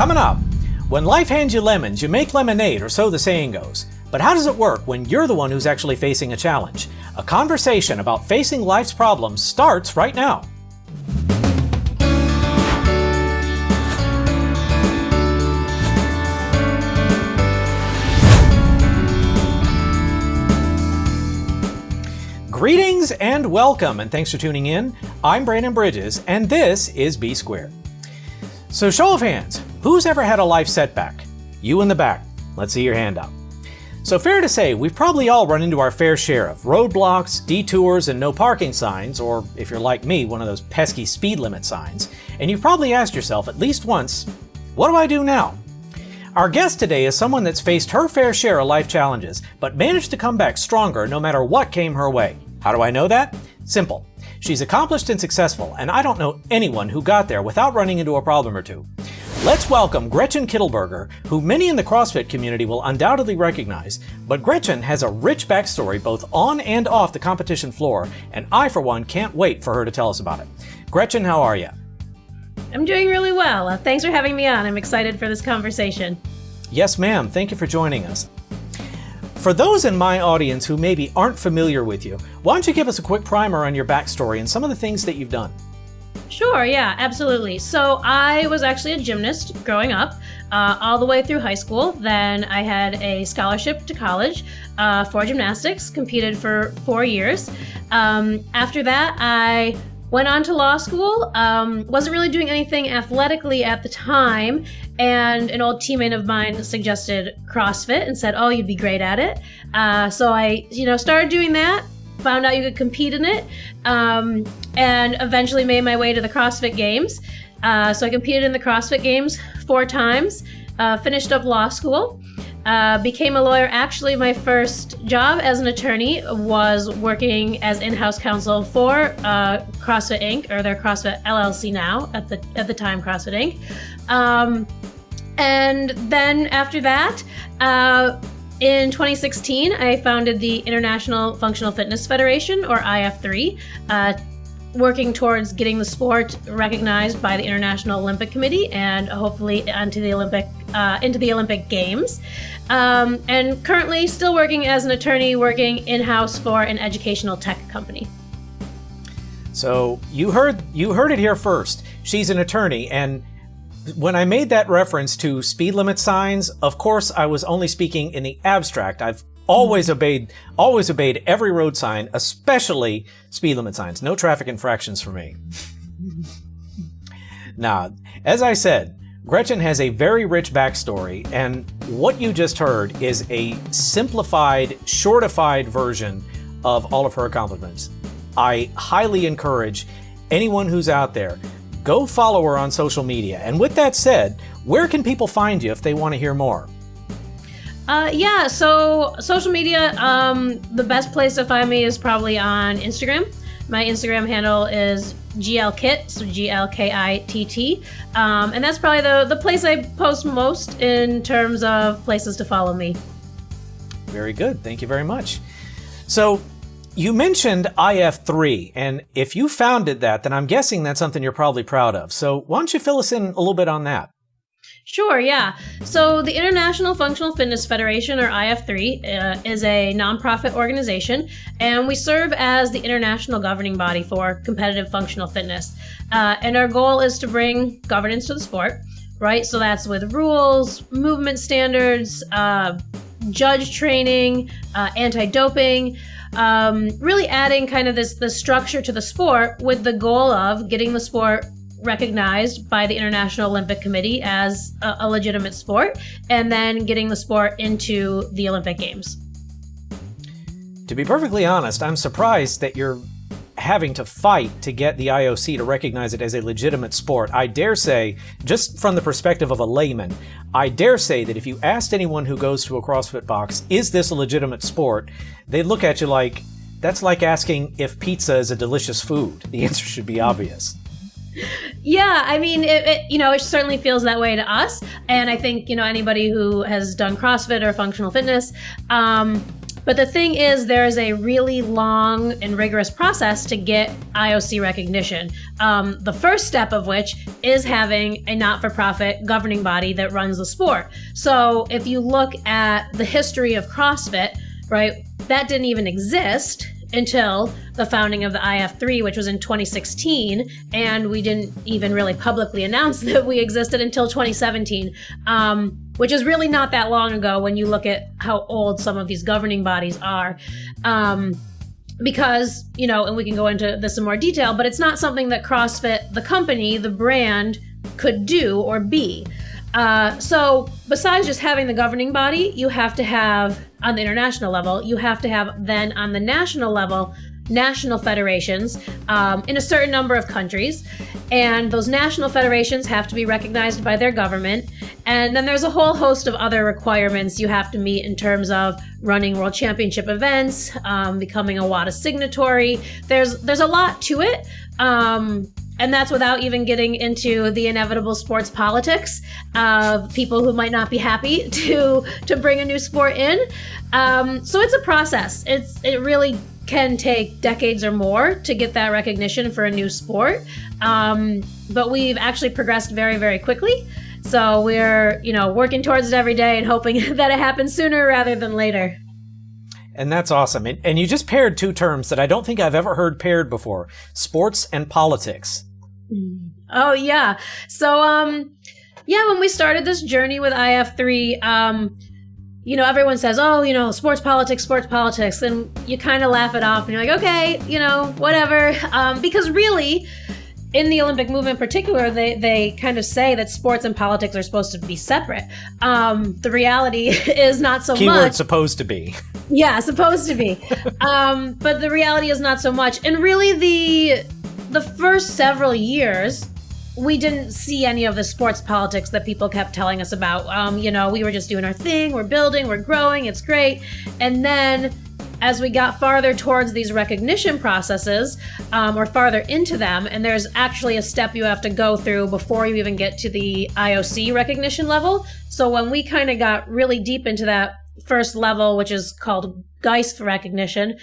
Coming up, when life hands you lemons, you make lemonade, or so the saying goes. But how does it work when you're the one who's actually facing a challenge? A conversation about facing life's problems starts right now. Greetings and welcome, and thanks for tuning in. I'm Brandon Bridges, and this is B Squared. So show of hands, who's ever had a life setback? You in the back. Let's see your hand up. So fair to say, we've probably all run into our fair share of roadblocks, detours, and no parking signs, or if you're like me, one of those pesky speed limit signs, and you've probably asked yourself at least once, what do I do now? Our guest today is someone that's faced her fair share of life challenges, but managed to come back stronger no matter what came her way. How do I know that? Simple. She's accomplished and successful, and I don't know anyone who got there without running into a problem or two. Let's welcome Gretchen Kittelberger, who many in the CrossFit community will undoubtedly recognize, but Gretchen has a rich backstory both on and off the competition floor, and I, for one, can't wait for her to tell us about it. Gretchen, how are you? I'm doing really well. Thanks for having me on. I'm excited for this conversation. Yes, ma'am. Thank you for joining us. For those in my audience who maybe aren't familiar with you, why don't you give us a quick primer on your backstory and some of the things that you've done? Sure, yeah, absolutely. So I was actually a gymnast growing up, all the way through high school. Then I had a scholarship to college for gymnastics, competed for 4 years. After that, I went on to law school, wasn't really doing anything athletically at the time, and an old teammate of mine suggested CrossFit and said, oh, you'd be great at it. So I, started doing that, found out you could compete in it, and eventually made my way to the CrossFit Games. So I competed in the CrossFit Games 4 times, finished up law school, became a lawyer. Actually, my first job as an attorney was working as in-house counsel for CrossFit Inc., or their CrossFit LLC now, at the time CrossFit Inc. And then after that, in 2016, I founded the International Functional Fitness Federation, or IF3, working towards getting the sport recognized by the International Olympic Committee and hopefully into the Olympic Games. And currently still working as an attorney, working in-house for an educational tech company. So you heard it here first. She's an attorney, and when I made that reference to speed limit signs, of course I was only speaking in the abstract. I've always obeyed every road sign, especially speed limit signs. No traffic infractions for me. Now, as I said, Gretchen has a very rich backstory, and what you just heard is a simplified, shortified version of all of her accomplishments. I highly encourage anyone who's out there, go follow her on social media. And with that said, where can people find you if they want to hear more? So social media, the best place to find me is probably on Instagram. My Instagram handle is glkit, so GLKITT. And that's probably the place I post most in terms of places to follow me. Very good. Thank you very much. So you mentioned IF3, and if you founded that, then I'm guessing that's something you're probably proud of. So why don't you fill us in a little bit on that? Sure, yeah. So the International Functional Fitness Federation, or IF3, is a nonprofit organization, and we serve as the international governing body for competitive functional fitness. And our goal is to bring governance to the sport, right? So that's with rules, movement standards, judge training, anti-doping, really adding kind of this structure to the sport with the goal of getting the sport recognized by the International Olympic Committee as a legitimate sport, and then getting the sport into the Olympic Games. To be perfectly honest, I'm surprised that you're having to fight to get the IOC to recognize it as a legitimate sport. I dare say, just from the perspective of a layman, I dare say that if you asked anyone who goes to a CrossFit box, is this a legitimate sport? They'd look at you like, that's like asking if pizza is a delicious food. The answer should be obvious. Yeah, I mean, it certainly feels that way to us. And I think, anybody who has done CrossFit or functional fitness, But the thing is, there is a really long and rigorous process to get IOC recognition. The first step of which is having a not-for-profit governing body that runs the sport. So if you look at the history of CrossFit, right, that didn't even exist until the founding of the IF3, which was in 2016, and we didn't even really publicly announce that we existed until 2017, which is really not that long ago when you look at how old some of these governing bodies are. Because, and we can go into this in more detail, but it's not something that CrossFit, the company, the brand, could do or be. So besides just having the governing body, you have to have, on the international level, you have to have then on the national level, national federations in a certain number of countries. And those national federations have to be recognized by their government. And then there's a whole host of other requirements you have to meet in terms of running world championship events, becoming a WADA signatory. There's a lot to it. And that's without even getting into the inevitable sports politics of people who might not be happy to bring a new sport in. So it's a process. It really can take decades or more to get that recognition for a new sport. But we've actually progressed very, very quickly. So we're, working towards it every day and hoping that it happens sooner rather than later. And that's awesome. And you just paired two terms that I don't think I've ever heard paired before: sports and politics. Oh, yeah. So, when we started this journey with IF3, everyone says, sports politics. And you kind of laugh it off and you're like, okay, whatever. Because really, in the Olympic movement in particular, they kind of say that sports and politics are supposed to be separate. The reality is not so much. Keyword supposed to be. Yeah, supposed to be. But the reality is not so much. And really the first several years, we didn't see any of the sports politics that people kept telling us about. We were just doing our thing, we're building, we're growing, it's great. And then as we got farther towards these recognition processes, or farther into them, and there's actually a step you have to go through before you even get to the IOC recognition level. So when we kind of got really deep into that first level, which is called GEIS recognition.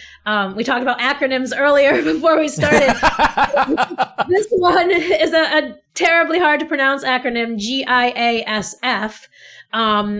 We talked about acronyms earlier before we started. This one is a terribly hard to pronounce acronym, GIASF.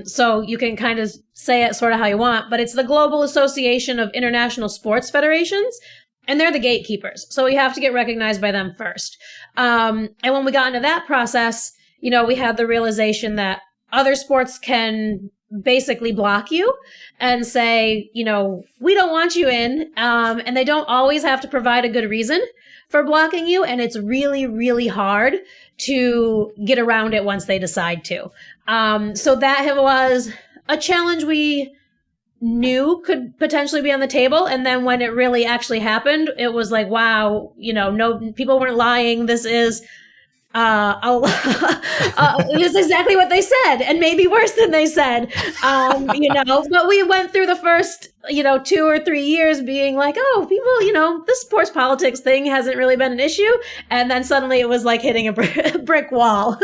So you can kind of say it sort of how you want, but it's the Global Association of International Sports Federations, and they're the gatekeepers. So we have to get recognized by them first. And when we got into that process, we had the realization that other sports can basically block you and say, we don't want you in. And they don't always have to provide a good reason for blocking you. And it's really, really hard to get around it once they decide to. So that was a challenge we knew could potentially be on the table. And then when it really actually happened, it was like, wow, no, people weren't lying. This is it's exactly what they said, and maybe worse than they said. But we went through the first, 2 or 3 years being like, oh, people, this sports politics thing hasn't really been an issue. And then suddenly it was like hitting a brick wall.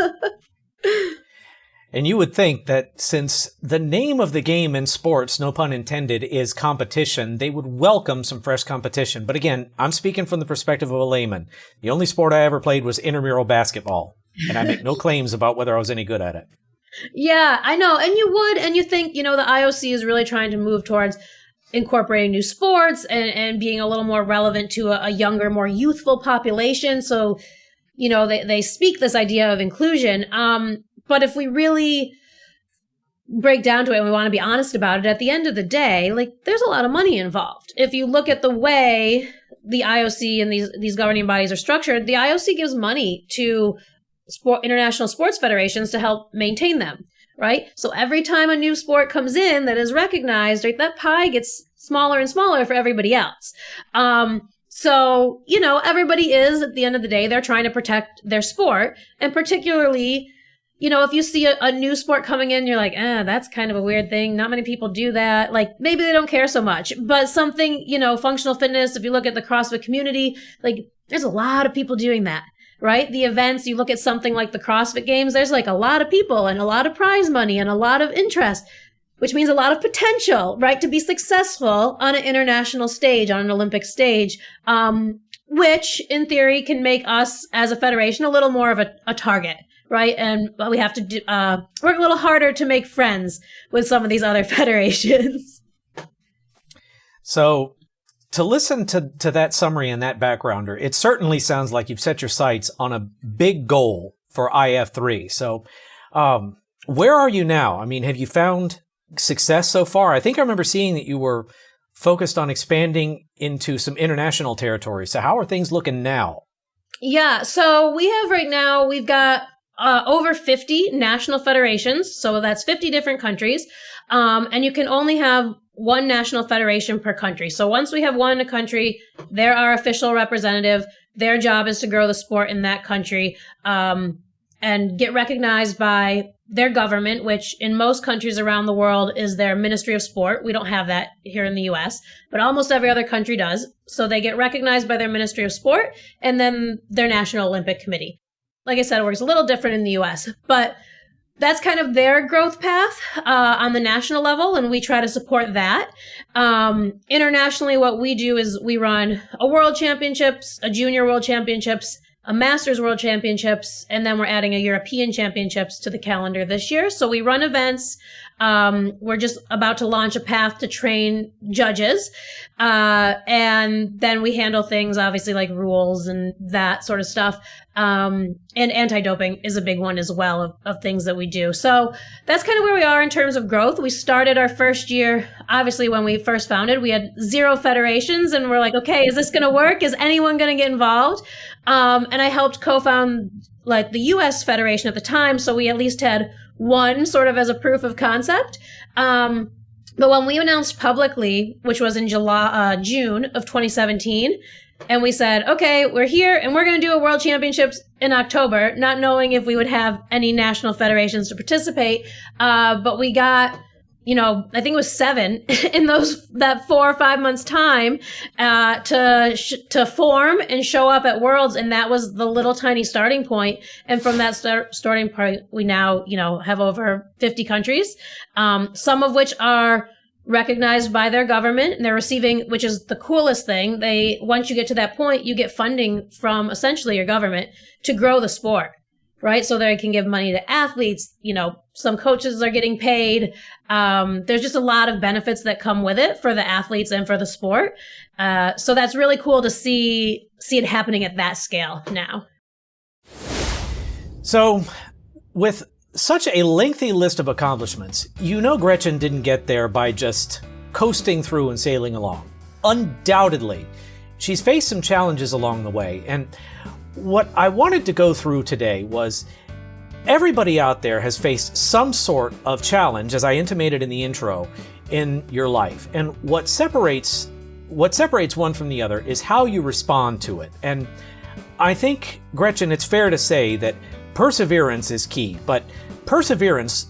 And you would think that since the name of the game in sports, no pun intended, is competition, they would welcome some fresh competition. But again, I'm speaking from the perspective of a layman. The only sport I ever played was intramural basketball, and I make no claims about whether I was any good at it. Yeah, I know. And you would, and you think, the IOC is really trying to move towards incorporating new sports and being a little more relevant to a younger, more youthful population. So, they speak this idea of inclusion. But if we really break down to it and we want to be honest about it, at the end of the day, there's a lot of money involved. If you look at the way the IOC and these governing bodies are structured, the IOC gives money to international sports federations to help maintain them, right? So every time a new sport comes in that is recognized, right, that pie gets smaller and smaller for everybody else. So, everybody is, at the end of the day, they're trying to protect their sport, and particularly, if you see a new sport coming in, you're like, that's kind of a weird thing. Not many people do that. Maybe they don't care so much. But something, functional fitness, if you look at the CrossFit community, there's a lot of people doing that, right? The events, you look at something like the CrossFit Games, there's a lot of people and a lot of prize money and a lot of interest. which means a lot of potential, right, to be successful on an international stage, on an Olympic stage, which in theory can make us as a federation a little more of a target, right? And we have to work a little harder to make friends with some of these other federations. So to listen to that summary and that backgrounder, it certainly sounds like you've set your sights on a big goal for IF3. So where are you now? I mean, have you found success so far? I think I remember seeing that you were focused on expanding into some international territory. So how are things looking now? Yeah, so we've got over 50 national federations. So that's 50 different countries. And you can only have one national federation per country. So once we have one in a country, they're our official representative. Their job is to grow the sport in that country and get recognized by their government, which in most countries around the world is their Ministry of Sport. We don't have that here in the US, but almost every other country does. So they get recognized by their Ministry of Sport and then their National Olympic Committee. Like I said, it works a little different in the US, but that's kind of their growth path on the national level, and we try to support that. Internationally, what we do is we run a World Championships, a Junior World Championships, a Masters World Championships, and then we're adding a European Championships to the calendar this year. So we run events. We're just about to launch a path to train judges. And then we handle things obviously like rules and that sort of stuff. And anti-doping is a big one as well of things that we do. So that's kind of where we are in terms of growth. We started our first year, obviously when we first founded, we had 0 federations and we're like, okay, is this going to work? Is anyone going to get involved? And I helped co-found like the US Federation at the time. So we at least had one sort of as a proof of concept. But when we announced publicly, which was in June of 2017, and we said, okay, we're here and we're going to do a World Championships in October, not knowing if we would have any national federations to participate. But we got, I think it was 7 in that 4 or 5 months time, to form and show up at Worlds. And that was the little tiny starting point. And from that starting point, we now, have over 50 countries, some of which are recognized by their government, and they're receiving, which is the coolest thing. Once you get to that point, you get funding from essentially your government to grow the sport, right? So they can give money to athletes. Some coaches are getting paid. There's just a lot of benefits that come with it for the athletes and for the sport. So that's really cool to see it happening at that scale now. So with such a lengthy list of accomplishments, Gretchen didn't get there by just coasting through and sailing along. Undoubtedly, she's faced some challenges along the way. And what I wanted to go through today was everybody out there has faced some sort of challenge, as I intimated in the intro, in your life. And what separates one from the other is how you respond to it. And I think, Gretchen, it's fair to say that perseverance is key, but perseverance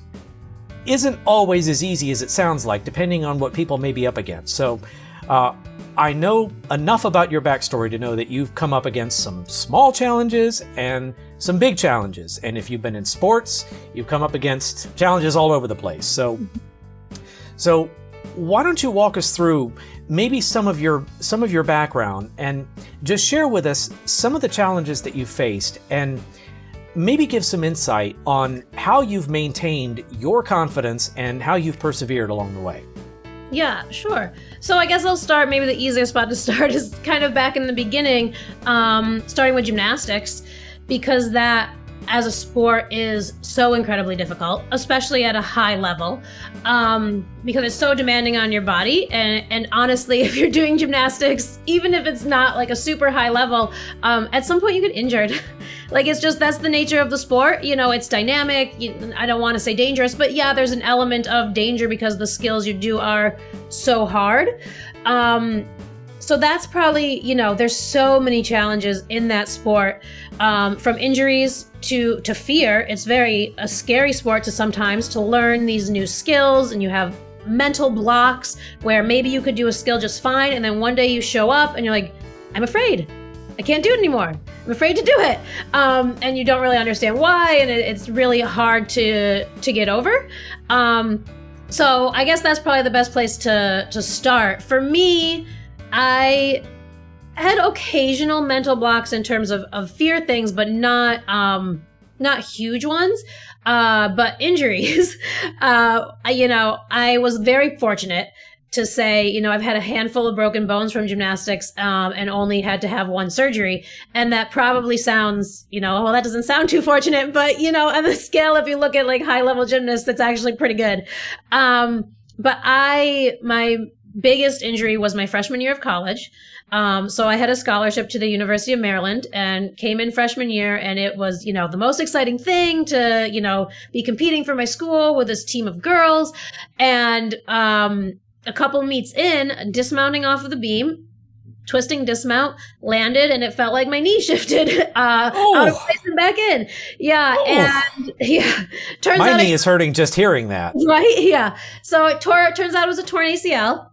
isn't always as easy as it sounds like, depending on what people may be up against. So I know enough about your backstory to know that you've come up against some small challenges and some big challenges. And if you've been in sports, you've come up against challenges all over the place. So why don't you walk us through maybe some of your background and just share with us some of the challenges that you've faced, and maybe give some insight on how you've maintained your confidence and how you've persevered along the way. Yeah, sure. So I guess I'll start, maybe the easiest spot to start is kind of back in the beginning, starting with gymnastics, because that as a sport is so incredibly difficult, especially at a high level, because it's so demanding on your body. And honestly, if you're doing gymnastics, even if it's not like a super high level, at some point you get injured. Like, that's the nature of the sport. It's dynamic. I don't want to say dangerous, but yeah, there's an element of danger because the skills you do are so hard. So that's probably, there's so many challenges in that sport, from injuries to fear. It's a scary sport to sometimes to learn these new skills, and you have mental blocks where maybe you could do a skill just fine, and then one day you show up and you're like, I'm afraid. I can't do it anymore. I'm afraid to do it. And you don't really understand why, and it's really hard to get over. So I guess that's probably the best place to start. For me, I had occasional mental blocks in terms of fear things, but not huge ones. But injuries, I was very fortunate to say, I've had a handful of broken bones from gymnastics, and only had to have one surgery. And that probably sounds, well, that doesn't sound too fortunate, but, on the scale, if you look at like high level gymnasts, that's actually pretty good. But my biggest injury was my freshman year of college. So I had a scholarship to the University of Maryland and came in freshman year, and it was, the most exciting thing to, be competing for my school with this team of girls. And, a couple meets in, dismounting off of the beam, twisting dismount, landed, and it felt like my knee shifted out of place and back in. Yeah. And turns my out knee is hurting just hearing that. Right. Yeah. So it turns out it was a torn ACL.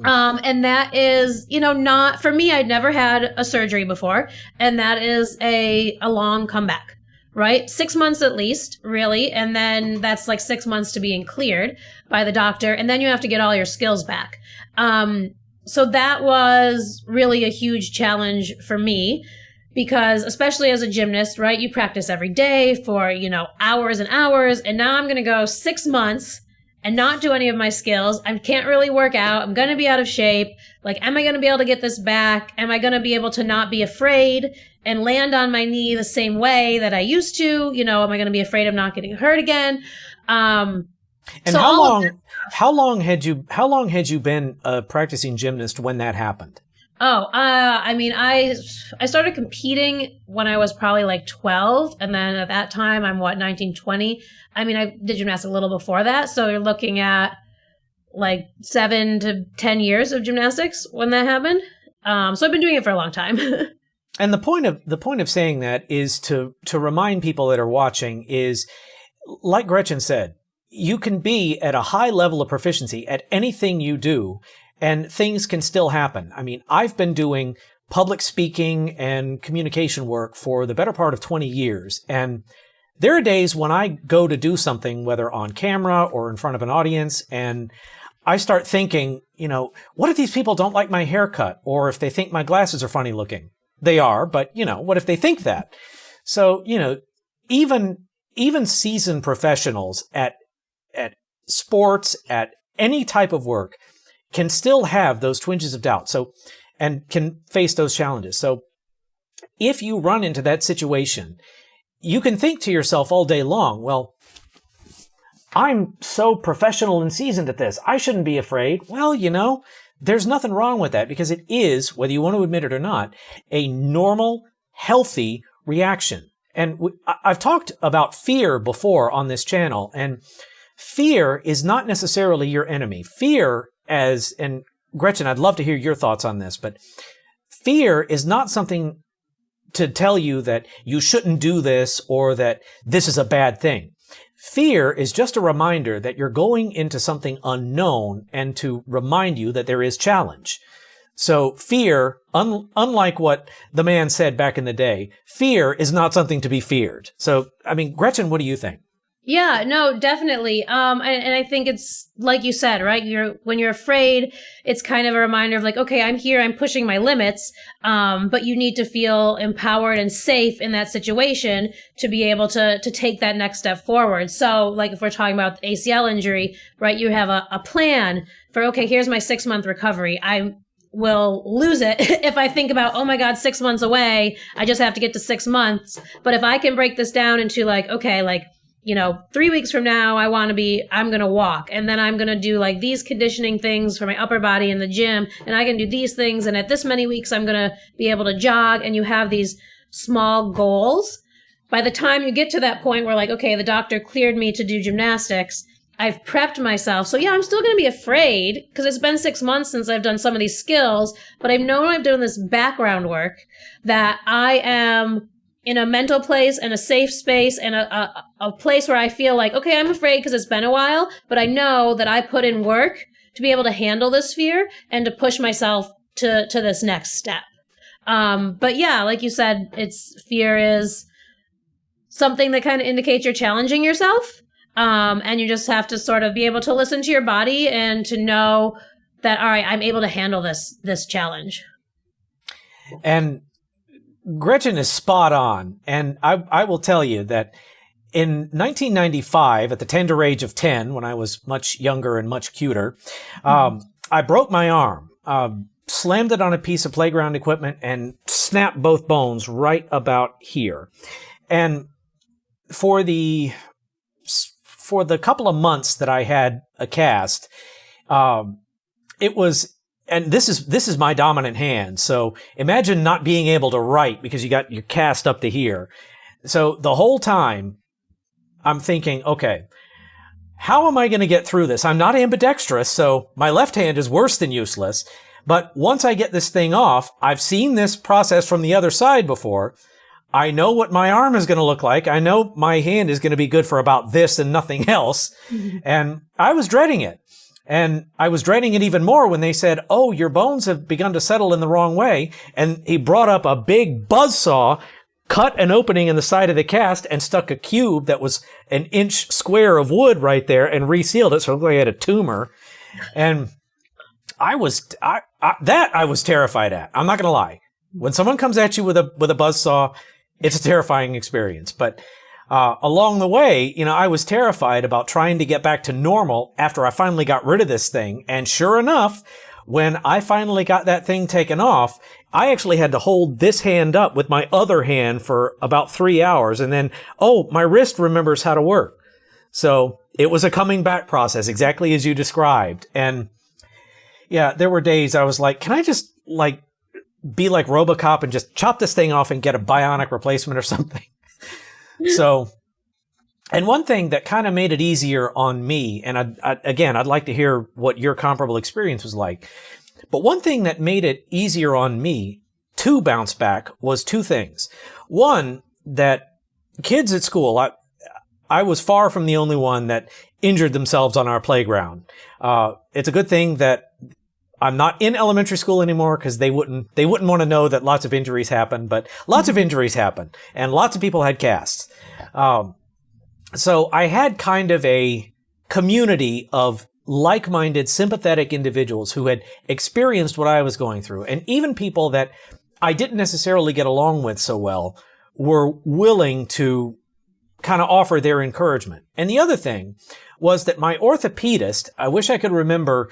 And that is, not for me. I'd never had a surgery before, and that is a long comeback. Right? 6 months at least, really. And then that's like 6 months to being cleared by the doctor. And then you have to get all your skills back. So that was really a huge challenge for me because especially as a gymnast, right? You practice every day for, hours and hours. And now I'm going to go 6 months and not do any of my skills. I can't really work out. I'm going to be out of shape. Like, am I going to be able to get this back? Am I going to be able to not be afraid and land on my knee the same way that I used to? Am I going to be afraid of not getting hurt again? And so how long had you been a practicing gymnast when that happened? I started competing when I was probably like 12. And then at that time, I'm 19, 20. I did gymnastics a little before that. So you're looking at like 7 to 10 years of gymnastics when that happened. So I've been doing it for a long time. And the point of saying that is to remind people that are watching is, like Gretchen said, you can be at a high level of proficiency at anything you do, and things can still happen. I've been doing public speaking and communication work for the better part of 20 years. And there are days when I go to do something, whether on camera or in front of an audience, and I start thinking, what if these people don't like my haircut? Or if they think my glasses are funny looking? They are, but what if they think that? So, even seasoned professionals at sports, at any type of work, can still have those twinges of doubt. So, and can face those challenges. So if you run into that situation, you can think to yourself all day long, well, I'm so professional and seasoned at this, I shouldn't be afraid. Well, there's nothing wrong with that, because it is, whether you want to admit it or not, a normal, healthy reaction. And I've talked about fear before on this channel, and fear is not necessarily your enemy. Fear and Gretchen, I'd love to hear your thoughts on this, but fear is not something to tell you that you shouldn't do this or that this is a bad thing. Fear is just a reminder that you're going into something unknown and to remind you that there is challenge. So fear, unlike what the man said back in the day, fear is not something to be feared. So, Gretchen, what do you think? Yeah, no, definitely. And I think it's like you said, right? When you're afraid, it's kind of a reminder of like, okay, I'm here, I'm pushing my limits. But you need to feel empowered and safe in that situation to be able to take that next step forward. So like if we're talking about the ACL injury, right? You have a plan for, okay, here's my 6-month recovery. I will lose it if I think about, oh my God, 6 months away, I just have to get to 6 months. But if I can break this down into like, okay, like, 3 weeks from now, I'm going to walk, and then I'm going to do like these conditioning things for my upper body in the gym, and I can do these things. And at this many weeks, I'm going to be able to jog. And you have these small goals. By the time you get to that point where like, okay, the doctor cleared me to do gymnastics, I've prepped myself. So yeah, I'm still going to be afraid because it's been 6 months since I've done some of these skills, but I've known I've done this background work, that I am in a mental place and a safe space and a place where I feel like, okay, I'm afraid because it's been a while, but I know that I put in work to be able to handle this fear and to push myself to this next step. But yeah, like you said, fear is something that kind of indicates you're challenging yourself. And you just have to sort of be able to listen to your body and to know that, all right, I'm able to handle this challenge. And Gretchen is spot on. And I will tell you that in 1995, at the tender age of 10, when I was much younger and much cuter, I broke my arm, slammed it on a piece of playground equipment, and snapped both bones right about here. And for the couple of months that I had a cast, it was, and this is my dominant hand. So imagine not being able to write because you got your cast up to here. So the whole time I'm thinking, okay, how am I going to get through this? I'm not ambidextrous, so my left hand is worse than useless. But once I get this thing off, I've seen this process from the other side before. I know what my arm is going to look like. I know my hand is going to be good for about this and nothing else. And I was dreading it. And I was dreading it even more when they said, oh, your bones have begun to settle in the wrong way. And he brought up a big buzzsaw, cut an opening in the side of the cast, and stuck a cube that was an inch square of wood right there and resealed it. So it looked like I had a tumor. And I was terrified at. I'm not going to lie. When someone comes at you with a buzzsaw, it's a terrifying experience. But along the way, I was terrified about trying to get back to normal after I finally got rid of this thing. And sure enough, when I finally got that thing taken off, I actually had to hold this hand up with my other hand for about 3 hours. And then, my wrist remembers how to work. So it was a coming back process, exactly as you described. And yeah, there were days I was like, can I just be like RoboCop and just chop this thing off and get a bionic replacement or something? So, and one thing that kind of made it easier on me, and I'd like to hear what your comparable experience was like, but one thing that made it easier on me to bounce back was two things. One, that kids at school, I was far from the only one that injured themselves on our playground. It's a good thing that I'm not in elementary school anymore because they wouldn't want to know that lots of injuries happen, but lots of injuries happen and lots of people had casts. So I had kind of a community of like-minded, sympathetic individuals who had experienced what I was going through. And even people that I didn't necessarily get along with so well were willing to kind of offer their encouragement. And the other thing was that my orthopedist, I wish I could remember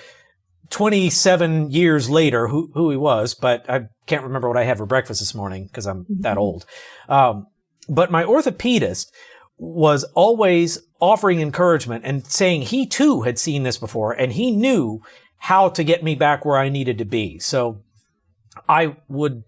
27 years later who he was, but I can't remember what I had for breakfast this morning because I'm that old. But my orthopedist was always offering encouragement and saying he too had seen this before and he knew how to get me back where I needed to be. So I would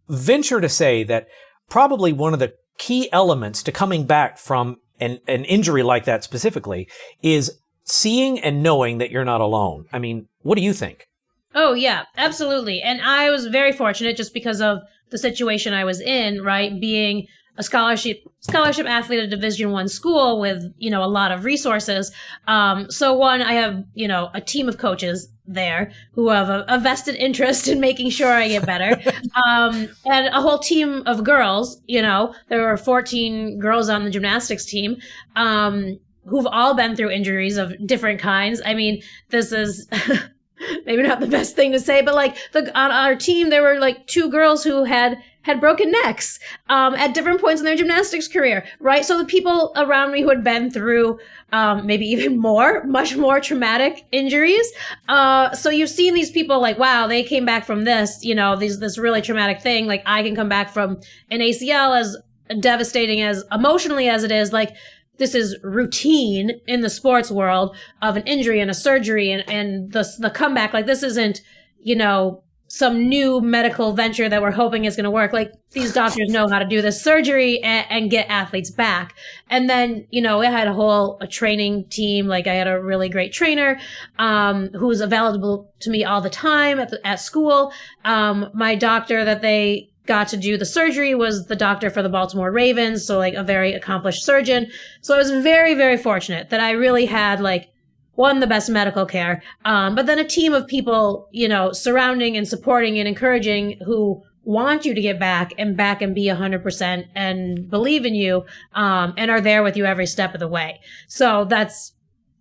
venture to say that probably one of the key elements to coming back from an injury like that specifically is seeing and knowing that you're not alone. I mean, what do you think? Oh, yeah, absolutely. And I was very fortunate just because of the situation I was in, right? Being a scholarship athlete at a Division I school with, a lot of resources. So one, I have, a team of coaches there who have a vested interest in making sure I get better. And a whole team of girls, there were 14 girls on the gymnastics team, who've all been through injuries of different kinds. I mean, this is maybe not the best thing to say, but on our team, there were 2 girls who had broken necks at different points in their gymnastics career, right? So the people around me who had been through maybe even much more traumatic injuries. So you've seen these people wow, they came back from this, this really traumatic thing. I can come back from an ACL as devastating as emotionally as it is. This is routine in the sports world of an injury and a surgery and the comeback. This isn't, some new medical venture that we're hoping is going to work. These doctors know how to do this surgery and get athletes back. And then, I had a training team. I had a really great trainer, who was available to me all the time at school. My doctor that they got to do the surgery was the doctor for the Baltimore Ravens. So a very accomplished surgeon. So I was very, very fortunate that I really had one, the best medical care, but then a team of people, surrounding and supporting and encouraging who want you to get back and be 100% and believe in you, and are there with you every step of the way. So that's,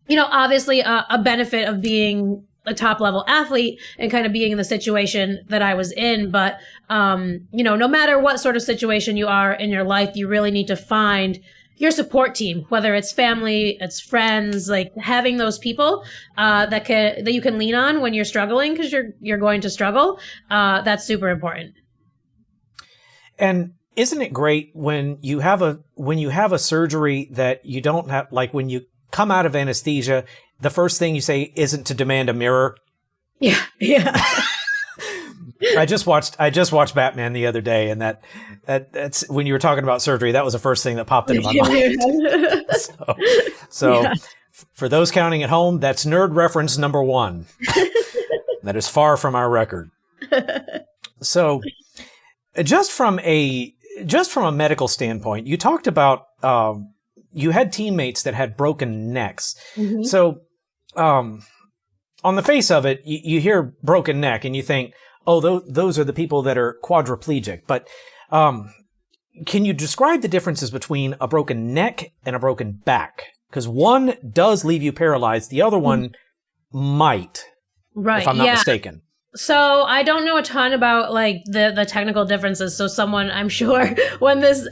obviously a benefit of being a top level athlete and kind of being in the situation that I was in. But, no matter what sort of situation you are in your life, you really need to find your support team, whether it's family, it's friends, like having those people, that you can lean on when you're struggling, because you're going to struggle. That's super important. And isn't it great when you have a surgery that you don't have, like when you come out of anesthesia, the first thing you say isn't to demand a mirror? Yeah. I just watched Batman the other day, and that's when you were talking about surgery, that was the first thing that popped into my mind. So yeah. For those counting at home, that's nerd reference number 1. That is far from our record. So just from a medical standpoint, you talked about you had teammates that had broken necks. Mm-hmm. So on the face of it, you hear broken neck and you think, oh, those are the people that are quadriplegic. But can you describe the differences between a broken neck and a broken back? Because one does leave you paralyzed. The other one might, if I'm not mistaken. So I don't know a ton about like the technical differences. So someone, I'm sure, when this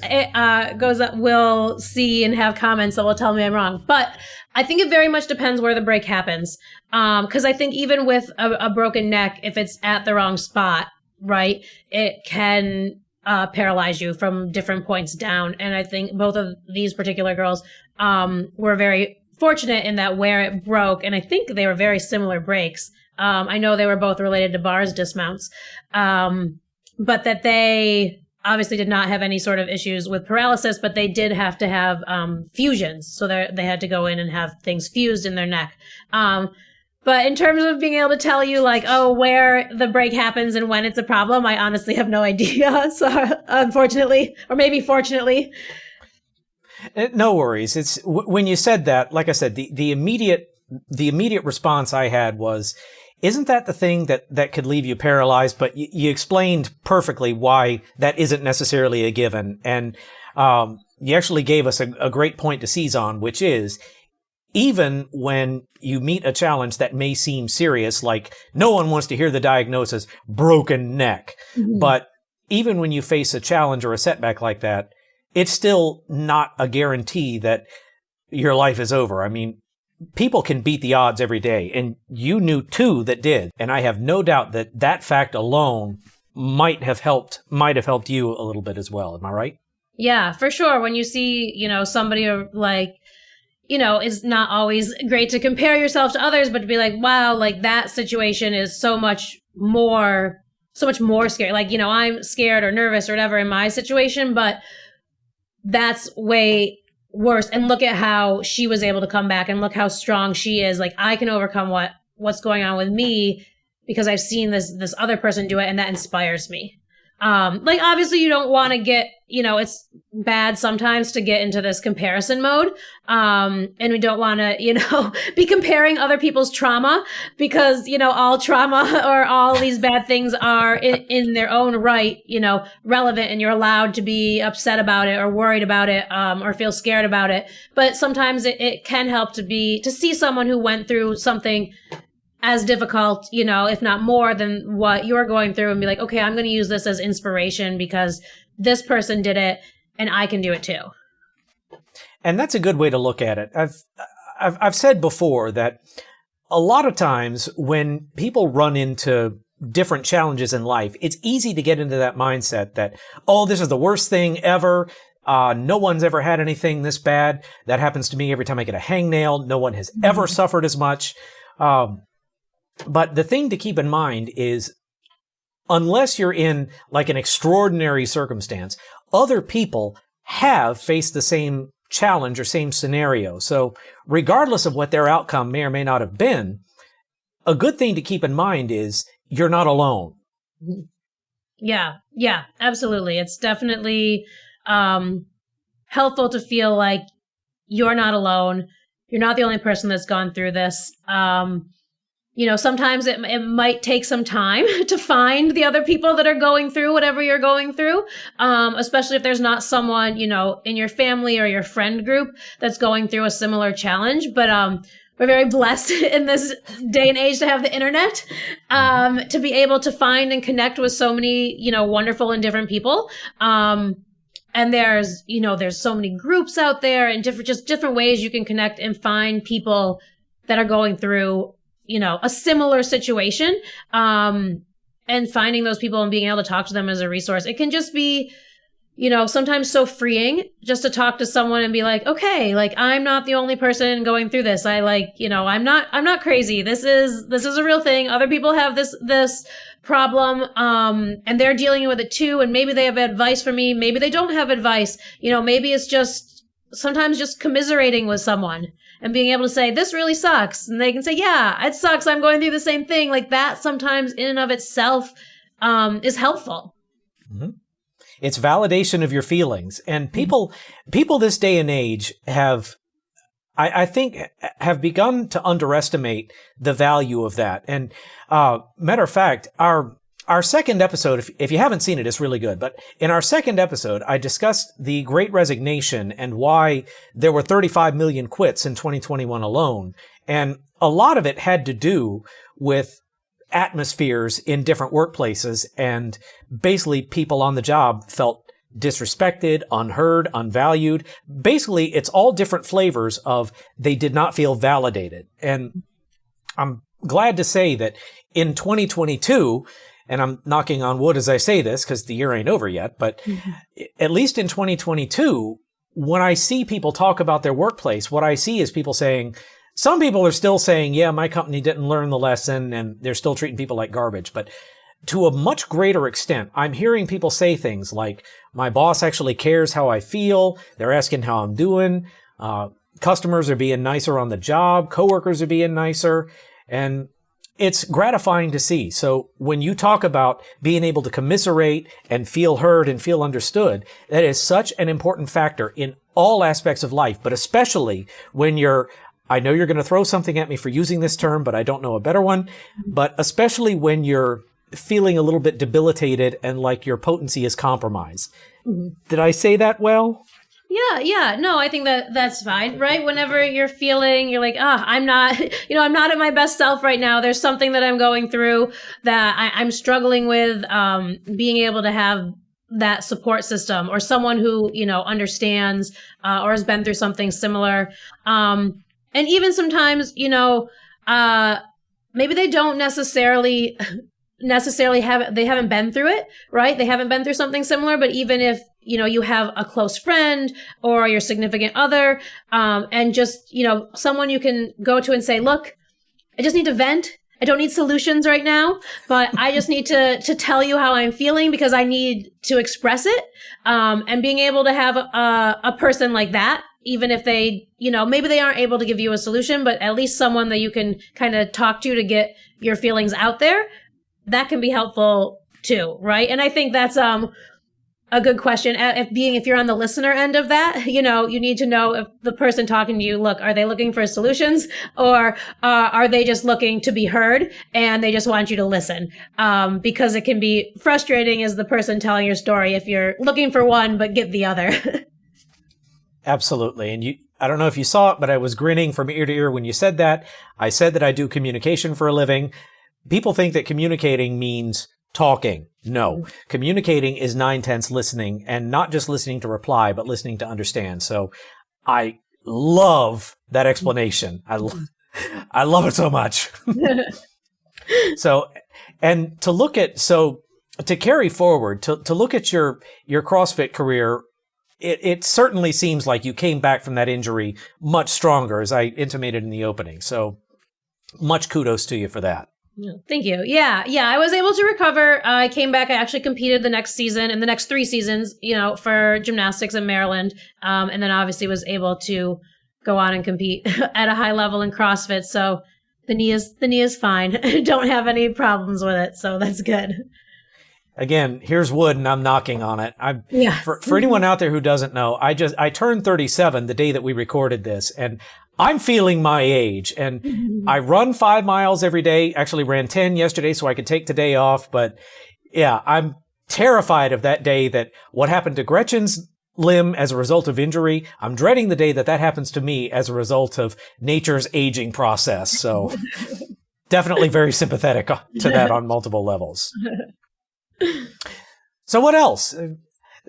goes up, will see and have comments that will tell me I'm wrong. But I think it very much depends where the break happens. Because I think even with a broken neck, if it's at the wrong spot, right, it can paralyze you from different points down. And I think both of these particular girls were very fortunate in that where it broke, and I think they were very similar breaks. I know they were both related to bars dismounts, but that they obviously did not have any sort of issues with paralysis, but they did have to have fusions. So they had to go in and have things fused in their neck. But in terms of being able to tell you like, oh, where the break happens and when it's a problem, I honestly have no idea. So unfortunately, or maybe fortunately. No worries. It's when you said that, like I said, the immediate response I had was, isn't that the thing that could leave you paralyzed? But you explained perfectly why that isn't necessarily a given. And you actually gave us a great point to seize on, which is, even when you meet a challenge that may seem serious, like no one wants to hear the diagnosis, broken neck. Mm-hmm. But even when you face a challenge or a setback like that, it's still not a guarantee that your life is over. I mean, people can beat the odds every day, and you knew 2 that did. And I have no doubt that fact alone might have helped you a little bit as well. Am I right? Yeah, for sure. When you see, somebody like, it's not always great to compare yourself to others, but to be like, wow, like that situation is so much more scary. Like, I'm scared or nervous or whatever in my situation, but that's way worse. And look at how she was able to come back, and look how strong she is. Like, I can overcome what's going on with me because I've seen this other person do it, and that inspires me. Like, obviously you don't want to get, it's bad sometimes to get into this comparison mode. And we don't want to, be comparing other people's trauma, because, all trauma or all these bad things are in their own right, relevant, and you're allowed to be upset about it or worried about it, or feel scared about it. But sometimes it can help to see someone who went through something as difficult, if not more than what you're going through, and be like, okay, I'm going to use this as inspiration because this person did it and I can do it too. And that's a good way to look at it. I've said before that a lot of times when people run into different challenges in life, it's easy to get into that mindset that, oh, this is the worst thing ever. No one's ever had anything this bad. That happens to me every time I get a hangnail. No one has ever suffered as much. But the thing to keep in mind is, unless you're in like an extraordinary circumstance, other people have faced the same challenge or same scenario. So regardless of what their outcome may or may not have been, a good thing to keep in mind is you're not alone. Yeah, absolutely. It's definitely helpful to feel like you're not alone. You're not the only person that's gone through this. sometimes it might take some time to find the other people that are going through whatever you're going through, especially if there's not someone, in your family or your friend group that's going through a similar challenge. But we're very blessed in this day and age to have the internet, to be able to find and connect with so many, wonderful and different people. And there's so many groups out there and different ways you can connect and find people that are going through a similar situation, and finding those people and being able to talk to them as a resource. It can just be, sometimes so freeing just to talk to someone and be like, okay, like I'm not the only person going through this. I'm not crazy. This is a real thing. Other people have this problem, and they're dealing with it too. And maybe they have advice for me. Maybe they don't have advice. Maybe it's just sometimes just commiserating with someone and being able to say, this really sucks. And they can say, yeah, it sucks. I'm going through the same thing. Like that sometimes in and of itself is helpful. Mm-hmm. It's validation of your feelings. And people this day and age have, I think, have begun to underestimate the value of that. And matter of fact, our second episode, if you haven't seen it, it's really good. But in our second episode, I discussed the Great Resignation and why there were 35 million quits in 2021 alone. And a lot of it had to do with atmospheres in different workplaces. And basically people on the job felt disrespected, unheard, unvalued. Basically, it's all different flavors of they did not feel validated. And I'm glad to say that in 2022, and I'm knocking on wood as I say this because the year ain't over yet, but at least in 2022, when I see people talk about their workplace, what I see is people saying, some people are still saying, yeah, my company didn't learn the lesson and they're still treating people like garbage. But to a much greater extent, I'm hearing people say things like, my boss actually cares how I feel. They're asking how I'm doing. Customers are being nicer on the job. Coworkers are being nicer. And it's gratifying to see. So when you talk about being able to commiserate and feel heard and feel understood, that is such an important factor in all aspects of life, but especially when I know you're going to throw something at me for using this term, but I don't know a better one, but especially when you're feeling a little bit debilitated and like your potency is compromised. Mm-hmm. Did I say that well? Yeah. No, I think that's fine, right? Whenever you're feeling, you're like, I'm not at my best self right now. There's something that I'm going through that I'm struggling with, being able to have that support system or someone who, understands, or has been through something similar. And even sometimes, maybe they don't necessarily they haven't been through it, right? They haven't been through something similar, but even if, you have a close friend or your significant other, and just, someone you can go to and say, look, I just need to vent. I don't need solutions right now, but I just need to tell you how I'm feeling because I need to express it. And being able to have a person like that, even if they, maybe they aren't able to give you a solution, but at least someone that you can kind of talk to get your feelings out there, that can be helpful too, right? And I think that's a good question. If you're on the listener end of that, you need to know if the person talking to you, look, are they looking for solutions or are they just looking to be heard and they just want you to listen? Because it can be frustrating as the person telling your story if you're looking for one but get the other. Absolutely. And I don't know if you saw it, but I was grinning from ear to ear when you said that. I said that I do communication for a living. People think that communicating means talking. No, communicating is 9/10 listening, and not just listening to reply, but listening to understand. So I love that explanation. I love it so much. So, and to carry forward, to look at your CrossFit career, it certainly seems like you came back from that injury much stronger, as I intimated in the opening. So much kudos to you for that. Thank you. Yeah. I was able to recover. I came back. I actually competed the next season and the next 3 seasons, for gymnastics in Maryland. And then obviously was able to go on and compete at a high level in CrossFit. So the knee is fine. Don't have any problems with it. So that's good. again, here's wood and I'm knocking on it. For anyone out there who doesn't know, I turned 37 the day that we recorded this, and I'm feeling my age, and I run 5 miles every day. Actually ran 10 yesterday so I could take today off. But yeah, I'm terrified of that day, that what happened to Gretchen's limb as a result of injury. I'm dreading the day that happens to me as a result of nature's aging process. So definitely very sympathetic to that on multiple levels. So what else?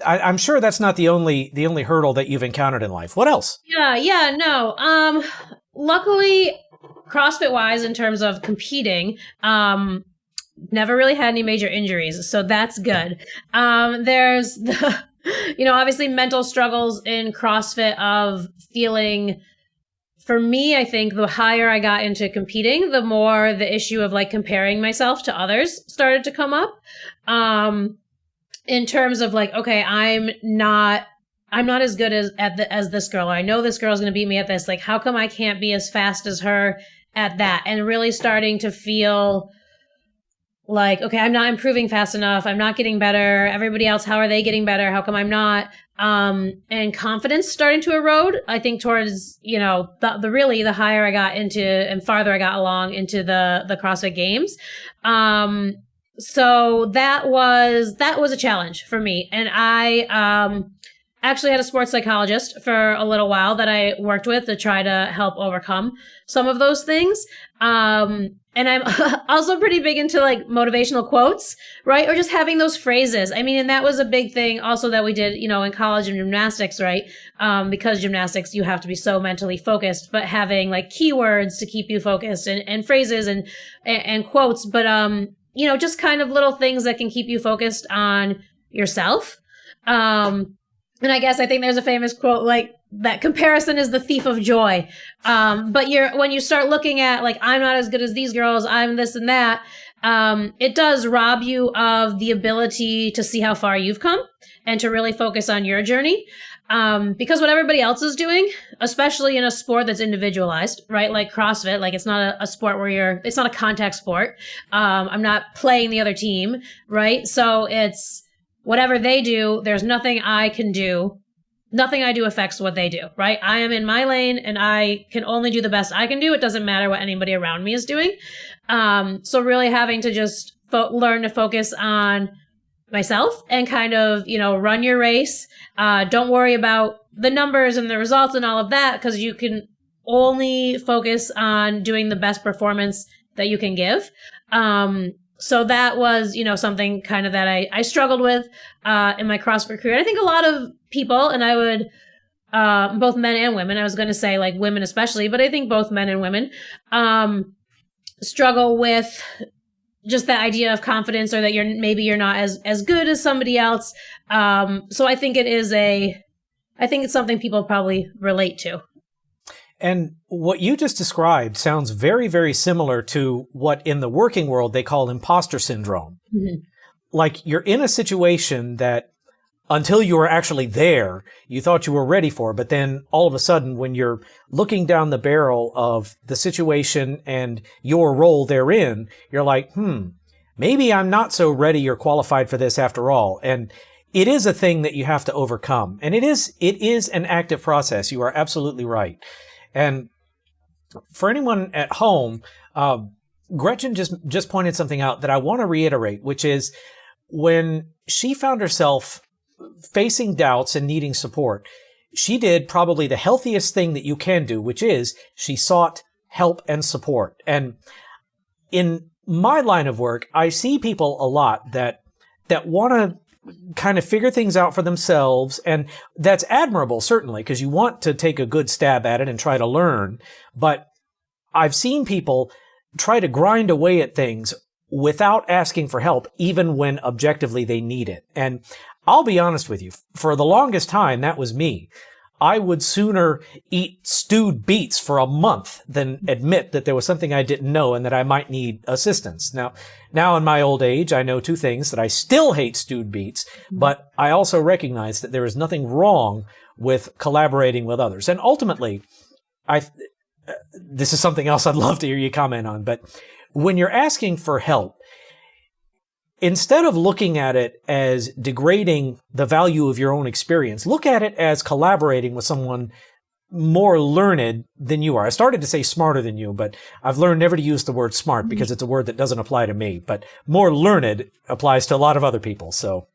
I'm sure that's not the only hurdle that you've encountered in life. What else? No. Luckily, CrossFit wise, in terms of competing, never really had any major injuries, so that's good. There's the, obviously mental struggles in CrossFit of feeling. For me, I think the higher I got into competing, the more the issue of like comparing myself to others started to come up. In terms of like, okay, I'm not as good as this girl. Or I know this girl's going to beat me at this. Like, how come I can't be as fast as her at that? And really starting to feel like, okay, I'm not improving fast enough. I'm not getting better. Everybody else, how are they getting better? How come I'm not? And confidence starting to erode, I think, towards, the higher I got into and farther I got along into the CrossFit Games. So that was a challenge for me. And I actually had a sports psychologist for a little while that I worked with to try to help overcome some of those things. And I'm also pretty big into like motivational quotes, right? Or just having those phrases. I mean, and that was a big thing also that we did, in college and gymnastics, right? Because gymnastics, you have to be so mentally focused, but having like keywords to keep you focused and phrases and quotes, but, just kind of little things that can keep you focused on yourself. And I think there's a famous quote like that comparison is the thief of joy. But when you start looking at like, I'm not as good as these girls, I'm this and that, it does rob you of the ability to see how far you've come and to really focus on your journey. Because what everybody else is doing, especially in a sport that's individualized, right? Like CrossFit, like it's not a sport where it's not a contact sport. I'm not playing the other team, right? So it's whatever they do, there's nothing I can do. Nothing I do affects what they do, right? I am in my lane and I can only do the best I can do. It doesn't matter what anybody around me is doing. So really having to just learn to focus on myself and kind of, run your race. Don't worry about the numbers and the results and all of that, because you can only focus on doing the best performance that you can give. So that was, something kind of that I struggled with in my CrossFit career. And I think a lot of people, and I would, both men and women, I was going to say like women especially, but I think both men and women struggle with just the idea of confidence, or that you're not as good as somebody else. So I think it's something people probably relate to. And what you just described sounds very, very similar to what in the working world they call imposter syndrome. Mm-hmm. Like you're in a situation that until you were actually there, you thought you were ready for, but then all of a sudden when you're looking down the barrel of the situation and your role therein, you're like, maybe I'm not so ready or qualified for this after all. And it is a thing that you have to overcome. And it is an active process. You are absolutely right. And for anyone at home, Gretchen just pointed something out that I want to reiterate, which is when she found herself facing doubts and needing support, she did probably the healthiest thing that you can do, which is she sought help and support. And in my line of work, I see people a lot that want to kind of figure things out for themselves. And that's admirable, certainly, because you want to take a good stab at it and try to learn. But I've seen people try to grind away at things without asking for help, even when objectively they need it. And I'll be honest with you, for the longest time, that was me. I would sooner eat stewed beets for a month than admit that there was something I didn't know and that I might need assistance. Now in my old age, I know two things: that I still hate stewed beets, but I also recognize that there is nothing wrong with collaborating with others. And ultimately, this is something else I'd love to hear you comment on, but when you're asking for help, instead of looking at it as degrading the value of your own experience, look at it as collaborating with someone more learned than you are. I started to say smarter than you, but I've learned never to use the word smart because it's a word that doesn't apply to me. But more learned applies to a lot of other people. So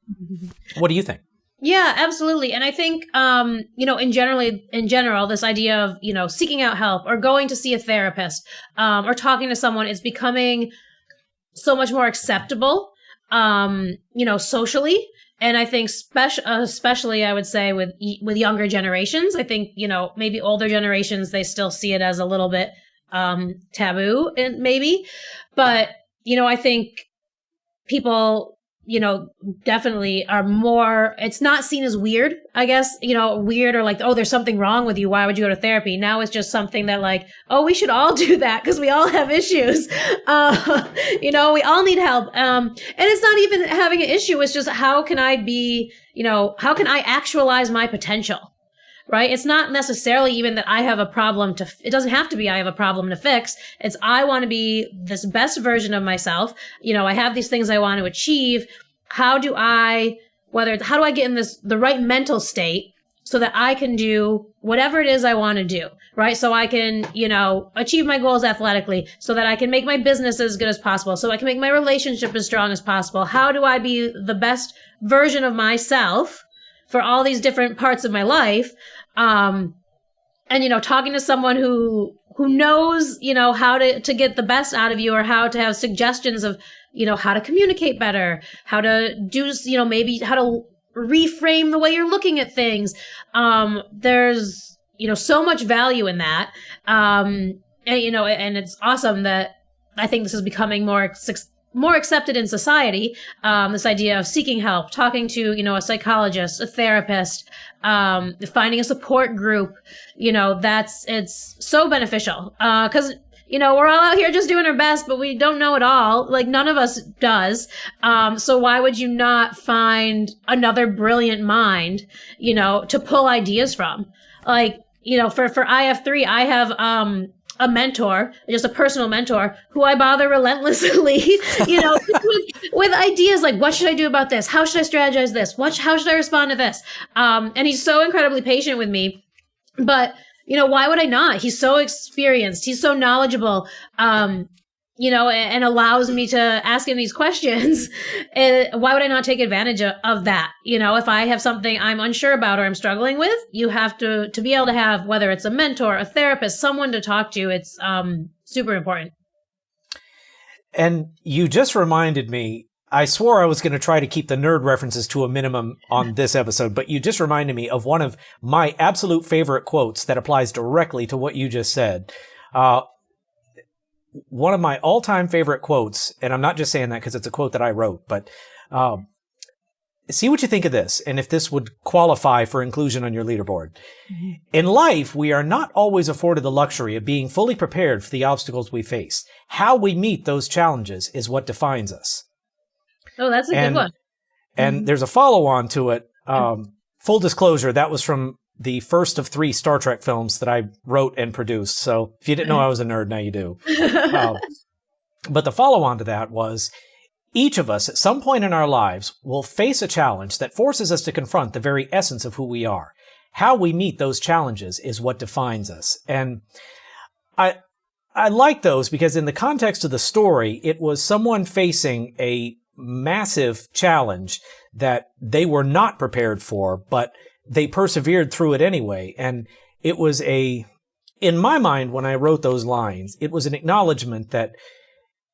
what do you think? Yeah, absolutely. And I think, in general, this idea of, seeking out help or going to see a therapist, or talking to someone is becoming so much more acceptable, socially. And I think especially I would say with younger generations, I think, maybe older generations, they still see it as a little bit, taboo maybe. But, I think people, definitely are more, it's not seen as weird, I guess, weird or like, oh, there's something wrong with you. Why would you go to therapy? Now it's just something that like, oh, we should all do that because we all have issues. We all need help. And it's not even having an issue. It's just how can I be, how can I actualize my potential? Right? It's not necessarily even that I have a problem it doesn't have to be I have a problem to fix. It's I want to be this best version of myself. I have these things I want to achieve. How do I get in the right mental state so that I can do whatever it is I want to do, right? So I can, achieve my goals athletically, so that I can make my business as good as possible, so I can make my relationship as strong as possible. How do I be the best version of myself for all these different parts of my life? And, talking to someone who knows, how to get the best out of you, or how to have suggestions of, how to communicate better, how to do, maybe how to reframe the way you're looking at things. There's, so much value in that. And it's awesome that I think this is becoming more accepted in society. This idea of seeking help, talking to, a psychologist, a therapist, finding a support group, it's so beneficial. 'Cause, we're all out here just doing our best, but we don't know it all. Like none of us does. So why would you not find another brilliant mind, to pull ideas from? Like, for IF3, I have, a mentor, just a personal mentor who I bother relentlessly, with ideas like, what should I do about this? How should I strategize this? How should I respond to this? And he's so incredibly patient with me, but, why would I not? He's so experienced. He's so knowledgeable, and allows me to ask him these questions. Why would I not take advantage of that? If I have something I'm unsure about or I'm struggling with, you have to be able to have, whether it's a mentor, a therapist, someone to talk to. It's super important. And you just reminded me, I swore I was going to try to keep the nerd references to a minimum on this episode, but you just reminded me of one of my absolute favorite quotes that applies directly to what you just said. One of my all-time favorite quotes, and I'm not just saying that because it's a quote that I wrote, but see what you think of this, and if this would qualify for inclusion on your leaderboard. Mm-hmm. In life, we are not always afforded the luxury of being fully prepared for the obstacles we face. How we meet those challenges is what defines us. Oh, that's a good one. And there's a follow-on to it. Full disclosure, that was from the first of 3 Star Trek films that I wrote and produced. So if you didn't know I was a nerd, now you do. But the follow-on to that was, each of us at some point in our lives will face a challenge that forces us to confront the very essence of who we are. How we meet those challenges is what defines us. And I like those because in the context of the story, it was someone facing a massive challenge that they were not prepared for, but they persevered through it anyway. And it was in my mind, when I wrote those lines, it was an acknowledgement that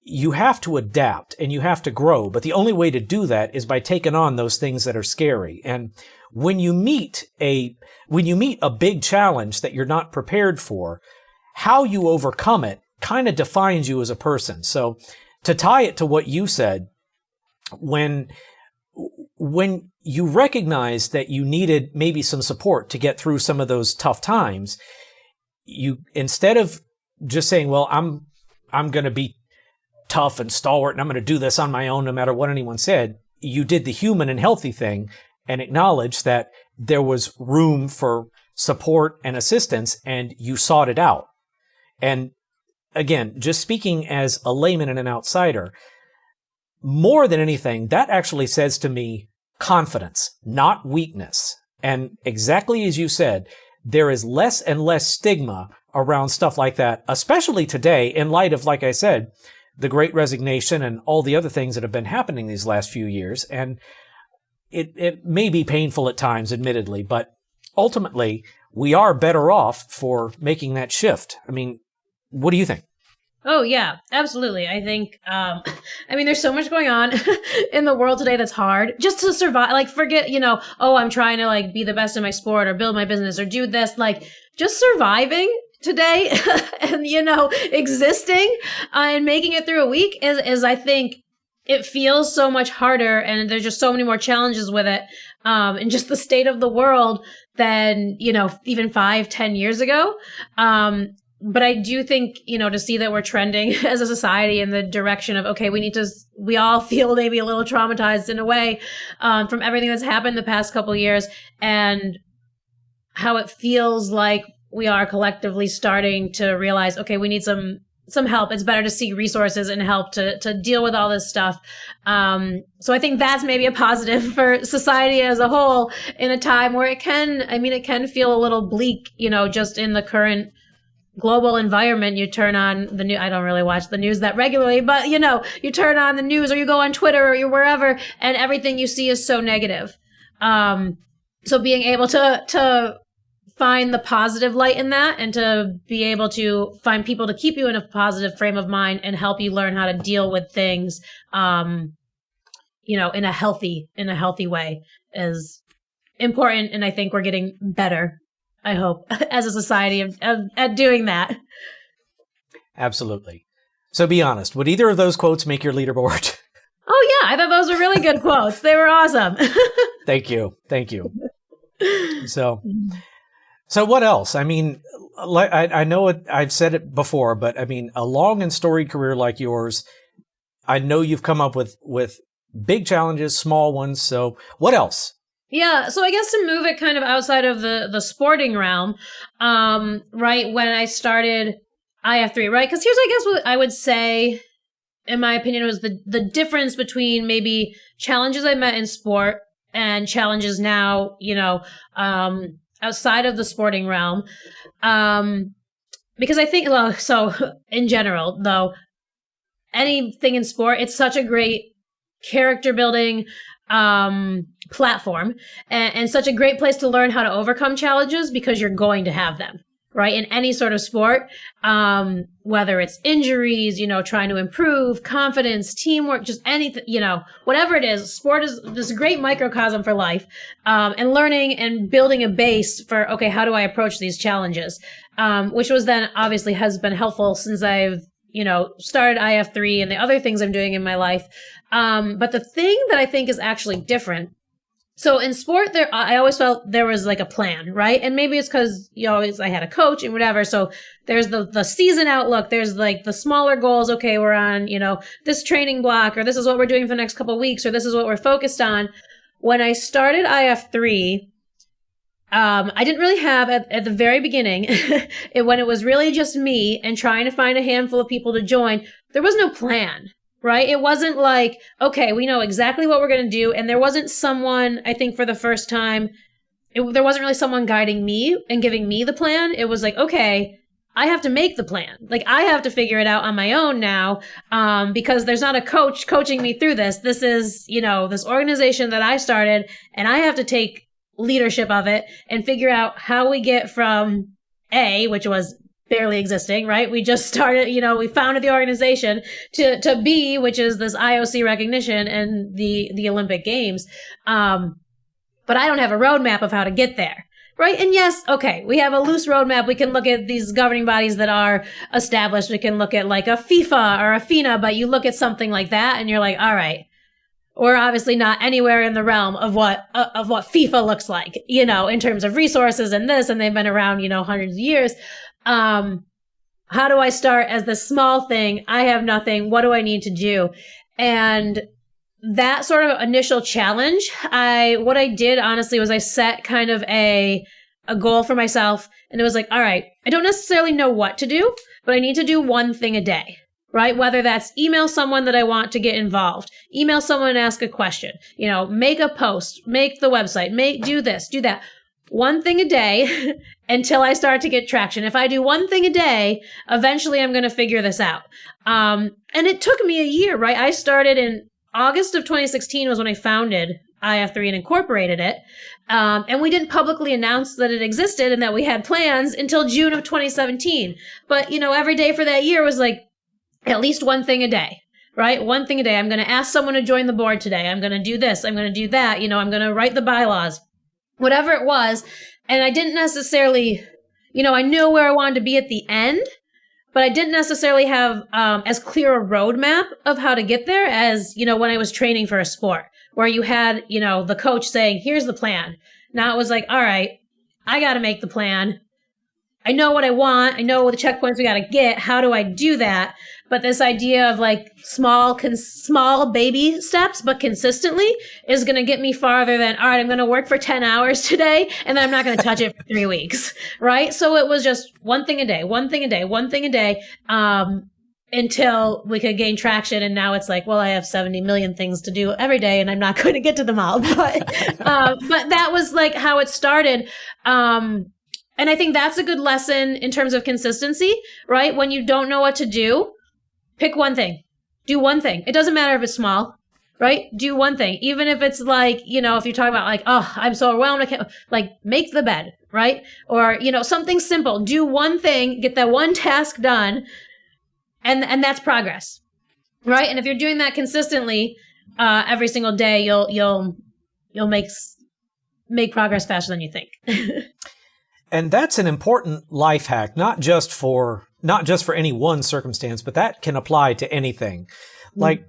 you have to adapt and you have to grow. But the only way to do that is by taking on those things that are scary. And when you meet a big challenge that you're not prepared for, how you overcome it kind of defines you as a person. So to tie it to what you said, when you recognize that you needed maybe some support to get through some of those tough times, you, instead of just saying, well, I'm going to be tough and stalwart and I'm going to do this on my own no matter what anyone said, you did the human and healthy thing and acknowledged that there was room for support and assistance and you sought it out. And again, just speaking as a layman and an outsider, more than anything, that actually says to me confidence, not weakness. And exactly as you said, there is less and less stigma around stuff like that, especially today in light of, like I said, the Great Resignation and all the other things that have been happening these last few years. And it may be painful at times, admittedly, but ultimately we are better off for making that shift. I mean, what do you think? Oh, yeah, absolutely. I think, there's so much going on in the world today that's hard just to survive. Like, forget, I'm trying to like be the best in my sport or build my business or do this. Like, just surviving today and, existing and making it through a week is, I think, it feels so much harder. And there's just so many more challenges with it. And just the state of the world than, even 5-10 years ago. But I do think, to see that we're trending as a society in the direction of, okay, we all feel maybe a little traumatized in a way from everything that's happened the past couple of years, and how it feels like we are collectively starting to realize, okay, we need some help. It's better to seek resources and help to deal with all this stuff. So I think that's maybe a positive for society as a whole in a time where it can feel a little bleak, just in the current global environment. You turn on the news. I don't really watch the news that regularly, but you turn on the news or you go on Twitter or you're wherever, and everything you see is so negative. So being able to find the positive light in that, and to be able to find people to keep you in a positive frame of mind and help you learn how to deal with things, in a healthy way is important. And I think we're getting better, I hope, as a society at doing that. Absolutely. So be honest, would either of those quotes make your leaderboard? Oh, yeah. I thought those were really good quotes. They were awesome. Thank you. So what else? I mean, I know I've said it before, but I mean, a long and storied career like yours, I know you've come up with big challenges, small ones. So what else? Yeah, so I guess to move it kind of outside of the sporting realm, right, when I started IF3, right? Because here's, I guess, what I would say, in my opinion, was the difference between maybe challenges I met in sport and challenges now, outside of the sporting realm. Because I think, so in general, though, anything in sport, it's such a great character building platform and such a great place to learn how to overcome challenges, because you're going to have them, right? In any sort of sport, whether it's injuries, trying to improve, confidence, teamwork, just anything, whatever it is, sport is this great microcosm for life, and learning and building a base for, okay, how do I approach these challenges? Which was then obviously has been helpful since I've, started IF3 and the other things I'm doing in my life. But the thing that I think is actually different, so in sport, I always felt there was like a plan, right? And maybe it's because I had a coach and whatever. So there's the season outlook. There's like the smaller goals. Okay, we're on, this training block, or this is what we're doing for the next couple of weeks, or this is what we're focused on. When I started IF3, I didn't really have at the very beginning, when it was really just me and trying to find a handful of people to join, there was no plan. Right? It wasn't like, okay, we know exactly what we're going to do. And there wasn't someone, I think for the first time, there wasn't really someone guiding me and giving me the plan. It was like, okay, I have to make the plan. Like, I have to figure it out on my own now, because there's not a coach coaching me through this. This is, this organization that I started, and I have to take leadership of it and figure out how we get from A, which was barely existing, right? We just started, we founded the organization, to B, which is this IOC recognition and the Olympic Games. But I don't have a roadmap of how to get there, right? And yes, okay, we have a loose roadmap. We can look at these governing bodies that are established. We can look at like a FIFA or a FINA, but you look at something like that and you're like, all right, we're obviously not anywhere in the realm of what FIFA looks like, in terms of resources and this, and they've been around, hundreds of years. How do I start as the small thing? I have nothing. What do I need to do? And that sort of initial challenge, what I did honestly was I set kind of a goal for myself, and it was like, all right, I don't necessarily know what to do, but I need to do one thing a day. right? Whether that's email someone that I want to get involved, email someone and ask a question, make a post, make the website, do this, do that. One thing a day until I start to get traction. If I do one thing a day, eventually I'm going to figure this out. And it took me a year, right? I started in August of 2016 was when I founded IF3 and incorporated it. And we didn't publicly announce that it existed and that we had plans until June of 2017. But, every day for that year was like at least one thing a day, right? One thing a day. I'm going to ask someone to join the board today. I'm going to do this. I'm going to do that. I'm going to write the bylaws, whatever it was. And I didn't necessarily, I knew where I wanted to be at the end, but I didn't necessarily have as clear a roadmap of how to get there as, when I was training for a sport, where you had, the coach saying, here's the plan. Now it was like, all right, I got to make the plan. I know what I want. I know the checkpoints we got to get. How do I do that? But this idea of like small baby steps, but consistently is going to get me farther than, all right, I'm going to work for 10 hours today and then I'm not going to touch it for 3 weeks. Right. So it was just one thing a day, until we could gain traction. And now it's like, well, I have 70 million things to do every day and I'm not going to get to them all. But that was like how it started. And I think that's a good lesson in terms of consistency, right? When you don't know what to do, pick one thing. Do one thing. It doesn't matter if it's small, right? Do one thing. Even if it's like, if you're talking about like, oh, I'm so overwhelmed, I can't, like, make the bed, right? Or, something simple. Do one thing, get that one task done, and that's progress, right? And if you're doing that consistently every single day, you'll make progress faster than you think. And that's an important life hack, not just for any one circumstance, but that can apply to anything. Like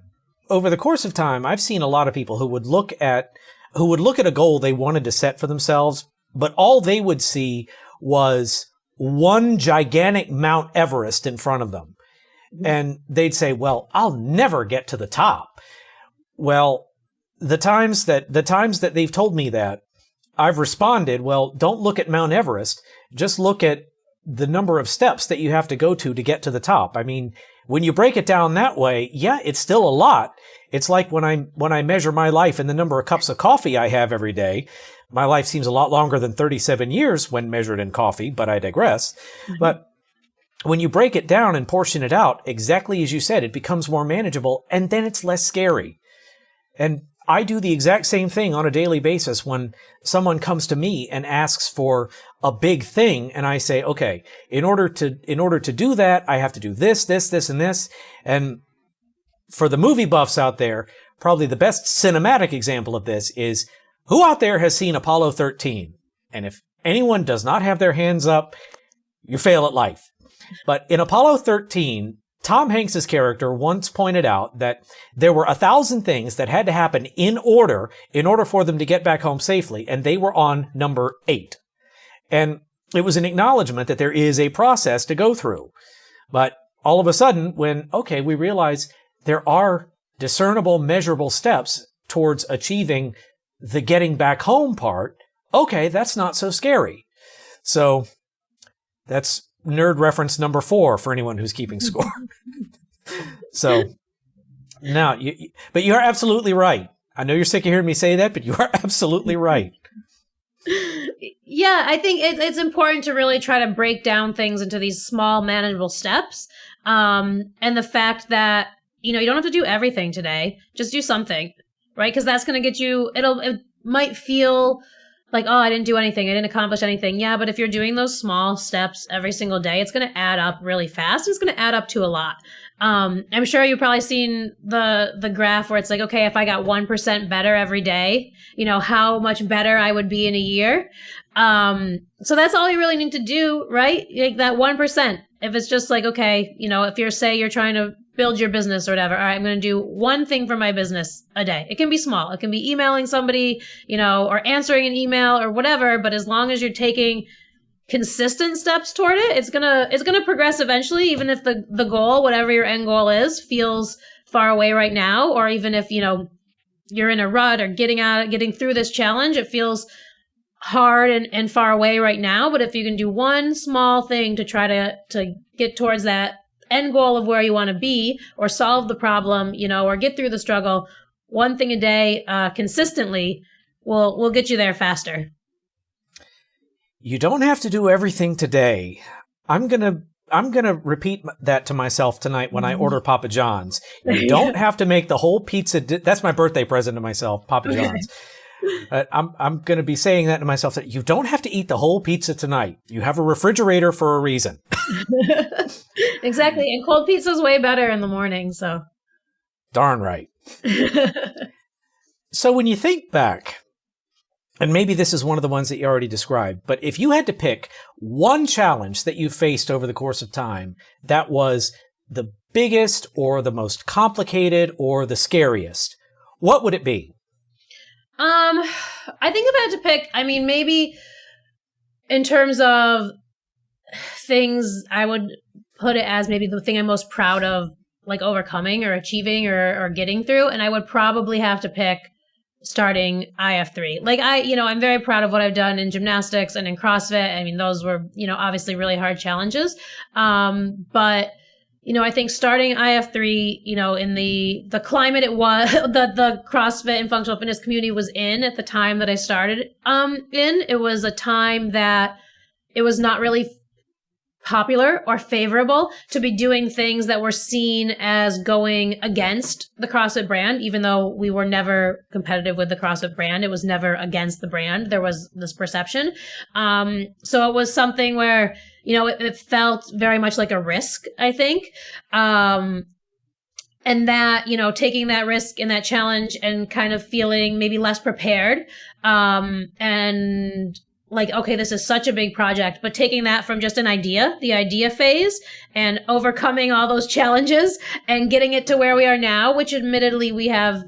over the course of time, I've seen a lot of people who would look at a goal they wanted to set for themselves, but all they would see was one gigantic Mount Everest in front of them. And they'd say, well, I'll never get to the top. Well, the times that they've told me that, I've responded, well, don't look at Mount Everest. Just look at the number of steps that you have to go to get to the top. I mean, when you break it down that way, yeah, it's still a lot. It's like when I measure my life in the number of cups of coffee I have every day, my life seems a lot longer than 37 years when measured in coffee, but I digress. Mm-hmm. But when you break it down and portion it out, exactly as you said, it becomes more manageable and then it's less scary. And I do the exact same thing on a daily basis when someone comes to me and asks for a big thing and I say, okay, in order to do that, I have to do this, and this. And for the movie buffs out there, probably the best cinematic example of this is, who out there has seen Apollo 13? And if anyone does not have their hands up, you fail at life. But in Apollo 13, Tom Hanks's character once pointed out that there were 1,000 things that had to happen in order for them to get back home safely, and they were on number 8. And it was an acknowledgement that there is a process to go through. But all of a sudden, we realize there are discernible, measurable steps towards achieving the getting back home part, okay, that's not so scary. So that's nerd reference number 4 for anyone who's keeping score. So now, but you are absolutely right. I know you're sick of hearing me say that, but you are absolutely right. Yeah, I think it's important to really try to break down things into these small, manageable steps. And the fact that, you don't have to do everything today. Just do something, right? Because that's going to get you, it might feel like, oh, I didn't do anything. I didn't accomplish anything. Yeah, but if you're doing those small steps every single day, it's going to add up really fast. It's going to add up to a lot. I'm sure you've probably seen the graph where it's like, okay, if I got 1% better every day, how much better I would be in a year. So that's all you really need to do, right? Like that 1%. If it's just like, okay, if you're trying to build your business or whatever, all right, I'm going to do one thing for my business a day. It can be small. It can be emailing somebody, or answering an email or whatever. But as long as you're taking consistent steps toward it, it's gonna progress eventually, even if the goal, whatever your end goal is, feels far away right now, or even if you're in a rut or getting through this challenge, it feels hard and far away right now. But if you can do one small thing to try to get towards that end goal of where you want to be or solve the problem, or get through the struggle, one thing a day, consistently will get you there faster. You don't have to do everything today. I'm going to repeat that to myself tonight when I order Papa John's. You don't have to make the whole pizza. That's my birthday present to myself, Papa John's. I'm going to be saying that to myself, that you don't have to eat the whole pizza tonight. You have a refrigerator for a reason. Exactly. And cold pizza is way better in the morning. So darn right. So when you think back, and maybe this is one of the ones that you already described, but if you had to pick one challenge that you faced over the course of time that was the biggest or the most complicated or the scariest, what would it be? I think if I had to pick, maybe in terms of things, I would put it as maybe the thing I'm most proud of, like overcoming or achieving or getting through. And I would probably have to pick starting IF3. Like I'm very proud of what I've done in gymnastics and in CrossFit. Those were, obviously really hard challenges. But I think starting IF3, in the climate it was, the CrossFit and functional fitness community was in at the time that I started it was a time that it was not really popular or favorable to be doing things that were seen as going against the CrossFit brand, even though we were never competitive with the CrossFit brand. It was never against the brand. There was this perception. So it was something where, it felt very much like a risk, I think. And that, taking that risk and that challenge and kind of feeling maybe less prepared, and like, okay, this is such a big project, but taking that from just the idea phase, and overcoming all those challenges and getting it to where we are now, which admittedly we have,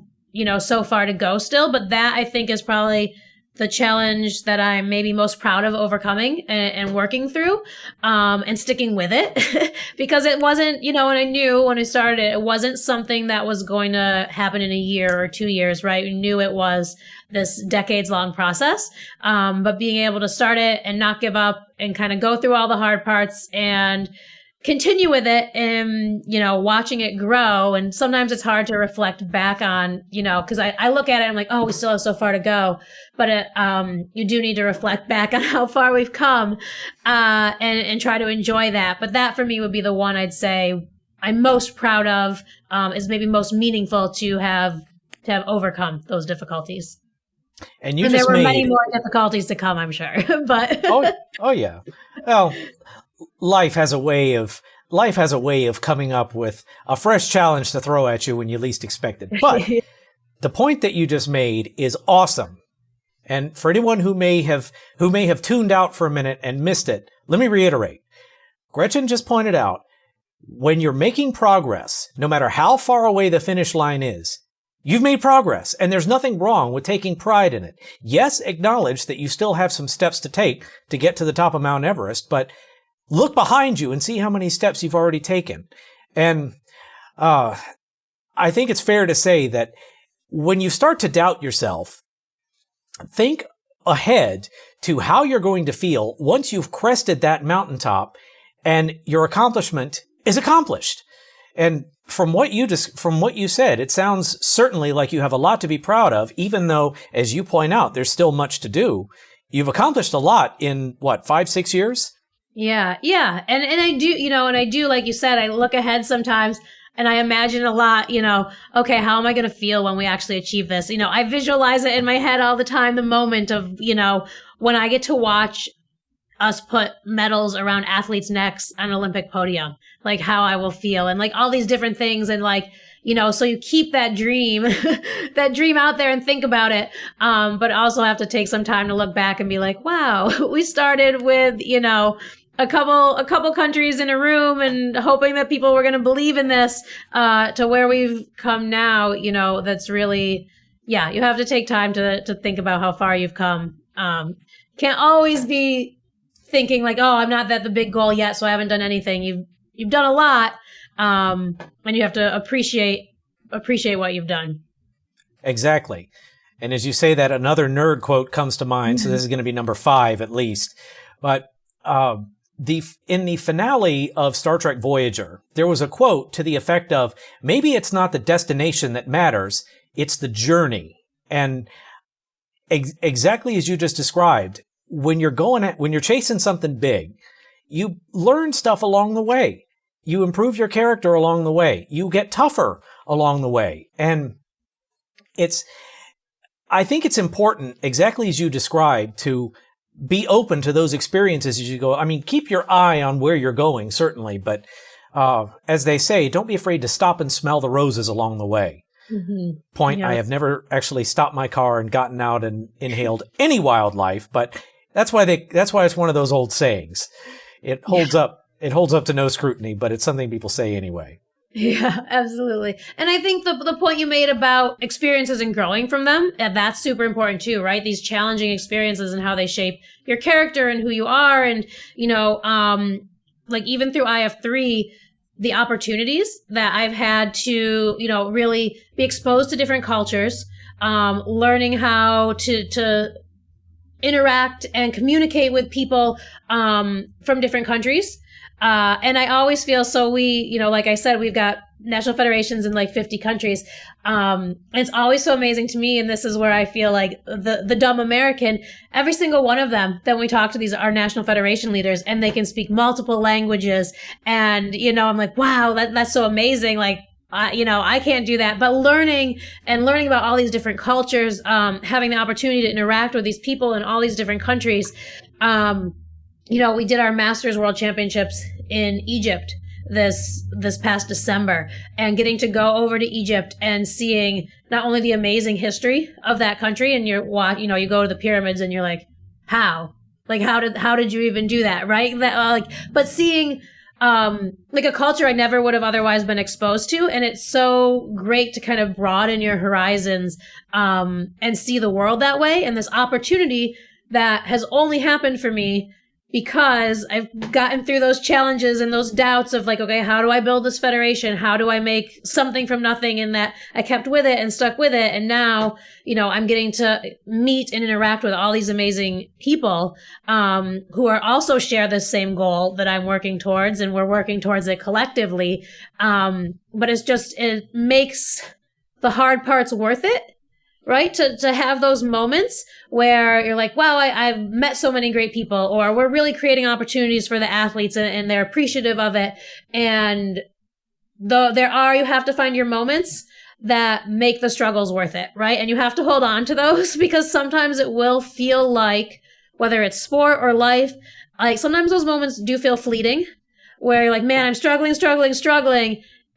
so far to go still. But that I think is probably the challenge that I'm maybe most proud of overcoming and working through, and sticking with it because it wasn't, and I knew when I started it wasn't something that was going to happen in a year or 2 years, right? We knew it was this decades long process. But being able to start it and not give up and kind of go through all the hard parts and continue with it and, watching it grow. And sometimes it's hard to reflect back on, because I look at it and I'm like, oh, we still have so far to go. But you do need to reflect back on how far we've come, and try to enjoy that. But that for me would be the one I'd say I'm most proud of, is maybe most meaningful to have overcome those difficulties. And there were many more difficulties to come, I'm sure. But oh yeah. Well, life has a way of coming up with a fresh challenge to throw at you when you least expect it. But the point that you just made is awesome. And for anyone who may have tuned out for a minute and missed it, let me reiterate. Gretchen just pointed out, when you're making progress, no matter how far away the finish line is, you've made progress, and there's nothing wrong with taking pride in it. Yes, acknowledge that you still have some steps to take to get to the top of Mount Everest, but look behind you and see how many steps you've already taken. And I think it's fair to say that when you start to doubt yourself, think ahead to how you're going to feel once you've crested that mountaintop and your accomplishment is accomplished. And from what you said, it sounds certainly like you have a lot to be proud of, even though, as you point out, there's still much to do. You've accomplished a lot in, 5-6 years? Yeah. And I do, like you said, I look ahead sometimes and I imagine a lot, okay, how am I going to feel when we actually achieve this? I visualize it in my head all the time, the moment of, when I get to watch us put medals around athletes' necks on an Olympic podium, like how I will feel and like all these different things. And like, so you keep that dream, out there and think about it. But also have to take some time to look back and be like, wow, we started with, a couple countries in a room and hoping that people were going to believe in this, to where we've come now, that's really, you have to take time to think about how far you've come. Can't always be thinking like, oh, I'm not at the big goal yet, so I haven't done anything. You've done a lot, and you have to appreciate what you've done. Exactly. And as you say that, another nerd quote comes to mind. So this is going to be number 5 at least. But in the finale of Star Trek Voyager, there was a quote to the effect of, maybe it's not the destination that matters, it's the journey. And exactly as you just described, when you're chasing something big, you learn stuff along the way. You improve your character along the way. You get tougher along the way. And I think it's important, exactly as you described, to be open to those experiences as you go. I mean, keep your eye on where you're going, certainly, but as they say, don't be afraid to stop and smell the roses along the way. Mm-hmm. Point, Yes. I have never actually stopped my car and gotten out and inhaled any wildlife, but that's why it's one of those old sayings. It holds up to no scrutiny, but it's something people say anyway. Yeah, absolutely. And I think the point you made about experiences and growing from them, that's super important too, right? These challenging experiences and how they shape your character and who you are. And, like even through IF3, the opportunities that I've had to, really be exposed to different cultures, learning how to interact and communicate with people from different countries. And I always feel, so we, like I said, we've got national federations in like 50 countries. And it's always so amazing to me. And this is where I feel like the dumb American, every single one of them, then we talk to our national federation leaders and they can speak multiple languages. And, I'm like, wow, that's so amazing. Like, I can't do that, but learning about all these different cultures, having the opportunity to interact with these people in all these different countries, we did our Masters World Championships in Egypt this past December, and getting to go over to Egypt and seeing not only the amazing history of that country, and you go to the pyramids and you're like, how did you even do that, right? But seeing a culture I never would have otherwise been exposed to, and it's so great to kind of broaden your horizons and see the world that way. And this opportunity that has only happened for me because I've gotten through those challenges and those doubts of like, okay, how do I build this federation? How do I make something from nothing? And that I kept with it and stuck with it. And now, I'm getting to meet and interact with all these amazing people who are also share the same goal that I'm working towards, and we're working towards it collectively. But it makes the hard parts worth it. Right? To have those moments where you're like, wow, I've met so many great people, or we're really creating opportunities for the athletes and they're appreciative of it. And you have to find your moments that make the struggles worth it, right? And you have to hold on to those because sometimes it will feel like, whether it's sport or life, like sometimes those moments do feel fleeting where you're like, man, I'm struggling.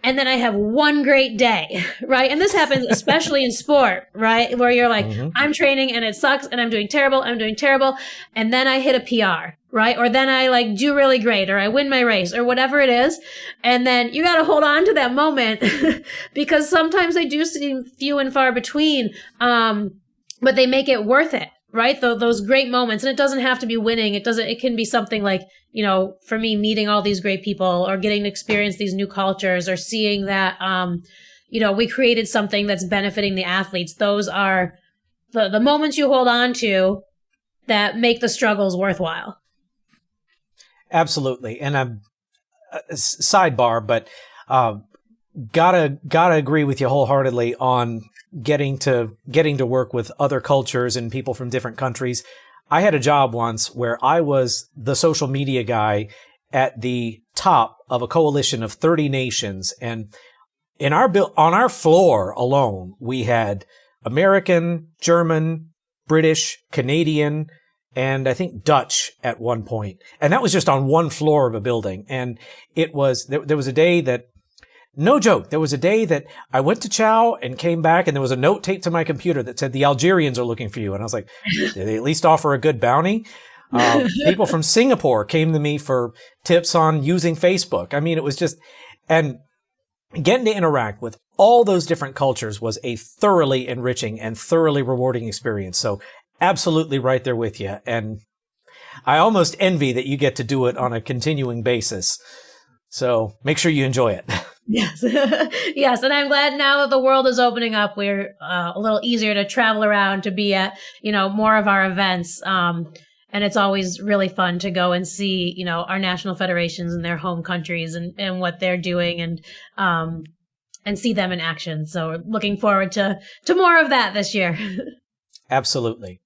And then I have one great day, right? And this happens especially in sport, right? Where you're like, mm-hmm. I'm training and it sucks and I'm doing terrible. And then I hit a PR, right? Or then I do really great, or I win my race, or whatever it is. And then you got to hold on to that moment because sometimes they do seem few and far between. But they make it worth it, right? Those great moments. And it doesn't have to be winning. It can be something like, for me, meeting all these great people, or getting to experience these new cultures, or seeing that, we created something that's benefiting the athletes. Those are the moments you hold on to that make the struggles worthwhile. Absolutely. And sidebar, but gotta agree with you wholeheartedly on getting to work with other cultures and people from different countries. I had a job once where I was the social media guy at the top of a coalition of 30 nations. And on our floor alone, we had American, German, British, Canadian, and I think Dutch at one point. And that was just on one floor of a building. And there was a day that, no joke, there was a day that I went to chow and came back, and there was a note taped to my computer that said, the Algerians are looking for you. And I was like, did they at least offer a good bounty? People from Singapore came to me for tips on using Facebook. I mean, it was just, and getting to interact with all those different cultures was a thoroughly enriching and thoroughly rewarding experience. So absolutely right there with you. And I almost envy that you get to do it on a continuing basis. So make sure you enjoy it. Yes. Yes. And I'm glad now that the world is opening up, we're a little easier to travel around, to be at, more of our events. And it's always really fun to go and see, our national federations in their home countries and what they're doing and see them in action. So looking forward to more of that this year. Absolutely.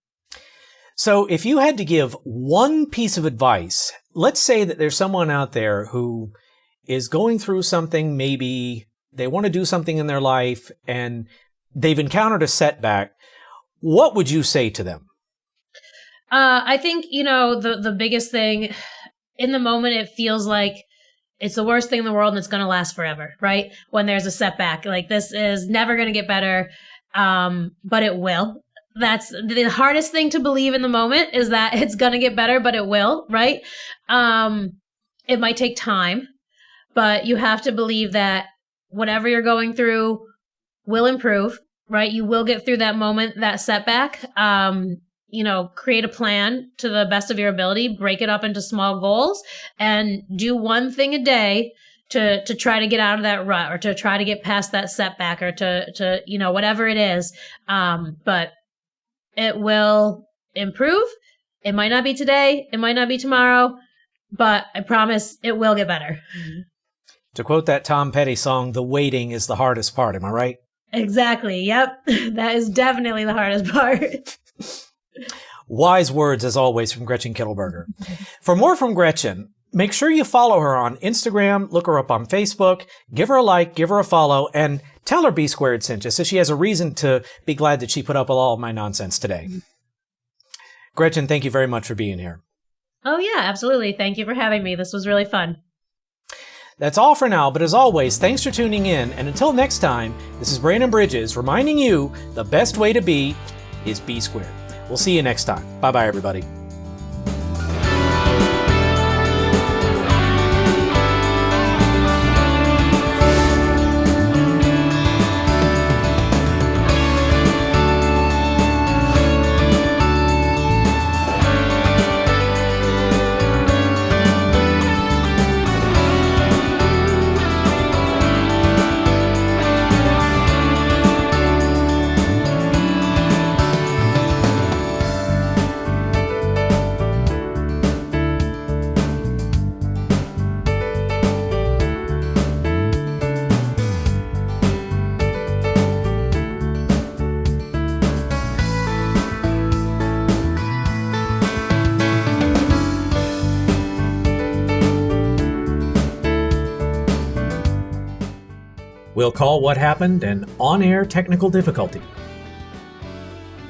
So if you had to give one piece of advice, let's say that there's someone out there who is going through something, maybe they want to do something in their life and they've encountered a setback. What would you say to them? I think, the biggest thing in the moment, it feels like it's the worst thing in the world and it's going to last forever, right? When there's a setback, like this is never going to get better, but it will. That's the hardest thing to believe in the moment, is that it's going to get better, but it will, right? It might take time, but you have to believe that whatever you're going through will improve, right? You will get through that moment, that setback. Create a plan to the best of your ability, break it up into small goals, and do one thing a day to try to get out of that rut, or to try to get past that setback, or to whatever it is. But it will improve. It might not be today. It might not be tomorrow, but I promise it will get better. To quote that Tom Petty song, the waiting is the hardest part. Am I right? Exactly. Yep. That is definitely the hardest part. Wise words, as always, from Gretchen Kittelberger. For more from Gretchen, make sure you follow her on Instagram, look her up on Facebook, give her a like, give her a follow, and tell her B Squared sent you, so she has a reason to be glad that she put up with all of my nonsense today. Gretchen, thank you very much for being here. Oh, yeah, absolutely. Thank you for having me. This was really fun. That's all for now, but as always, thanks for tuning in, and until next time, this is Brandon Bridges reminding you the best way to be is B Squared. We'll see you next time. Bye-bye, everybody. We'll call what happened an on-air technical difficulty.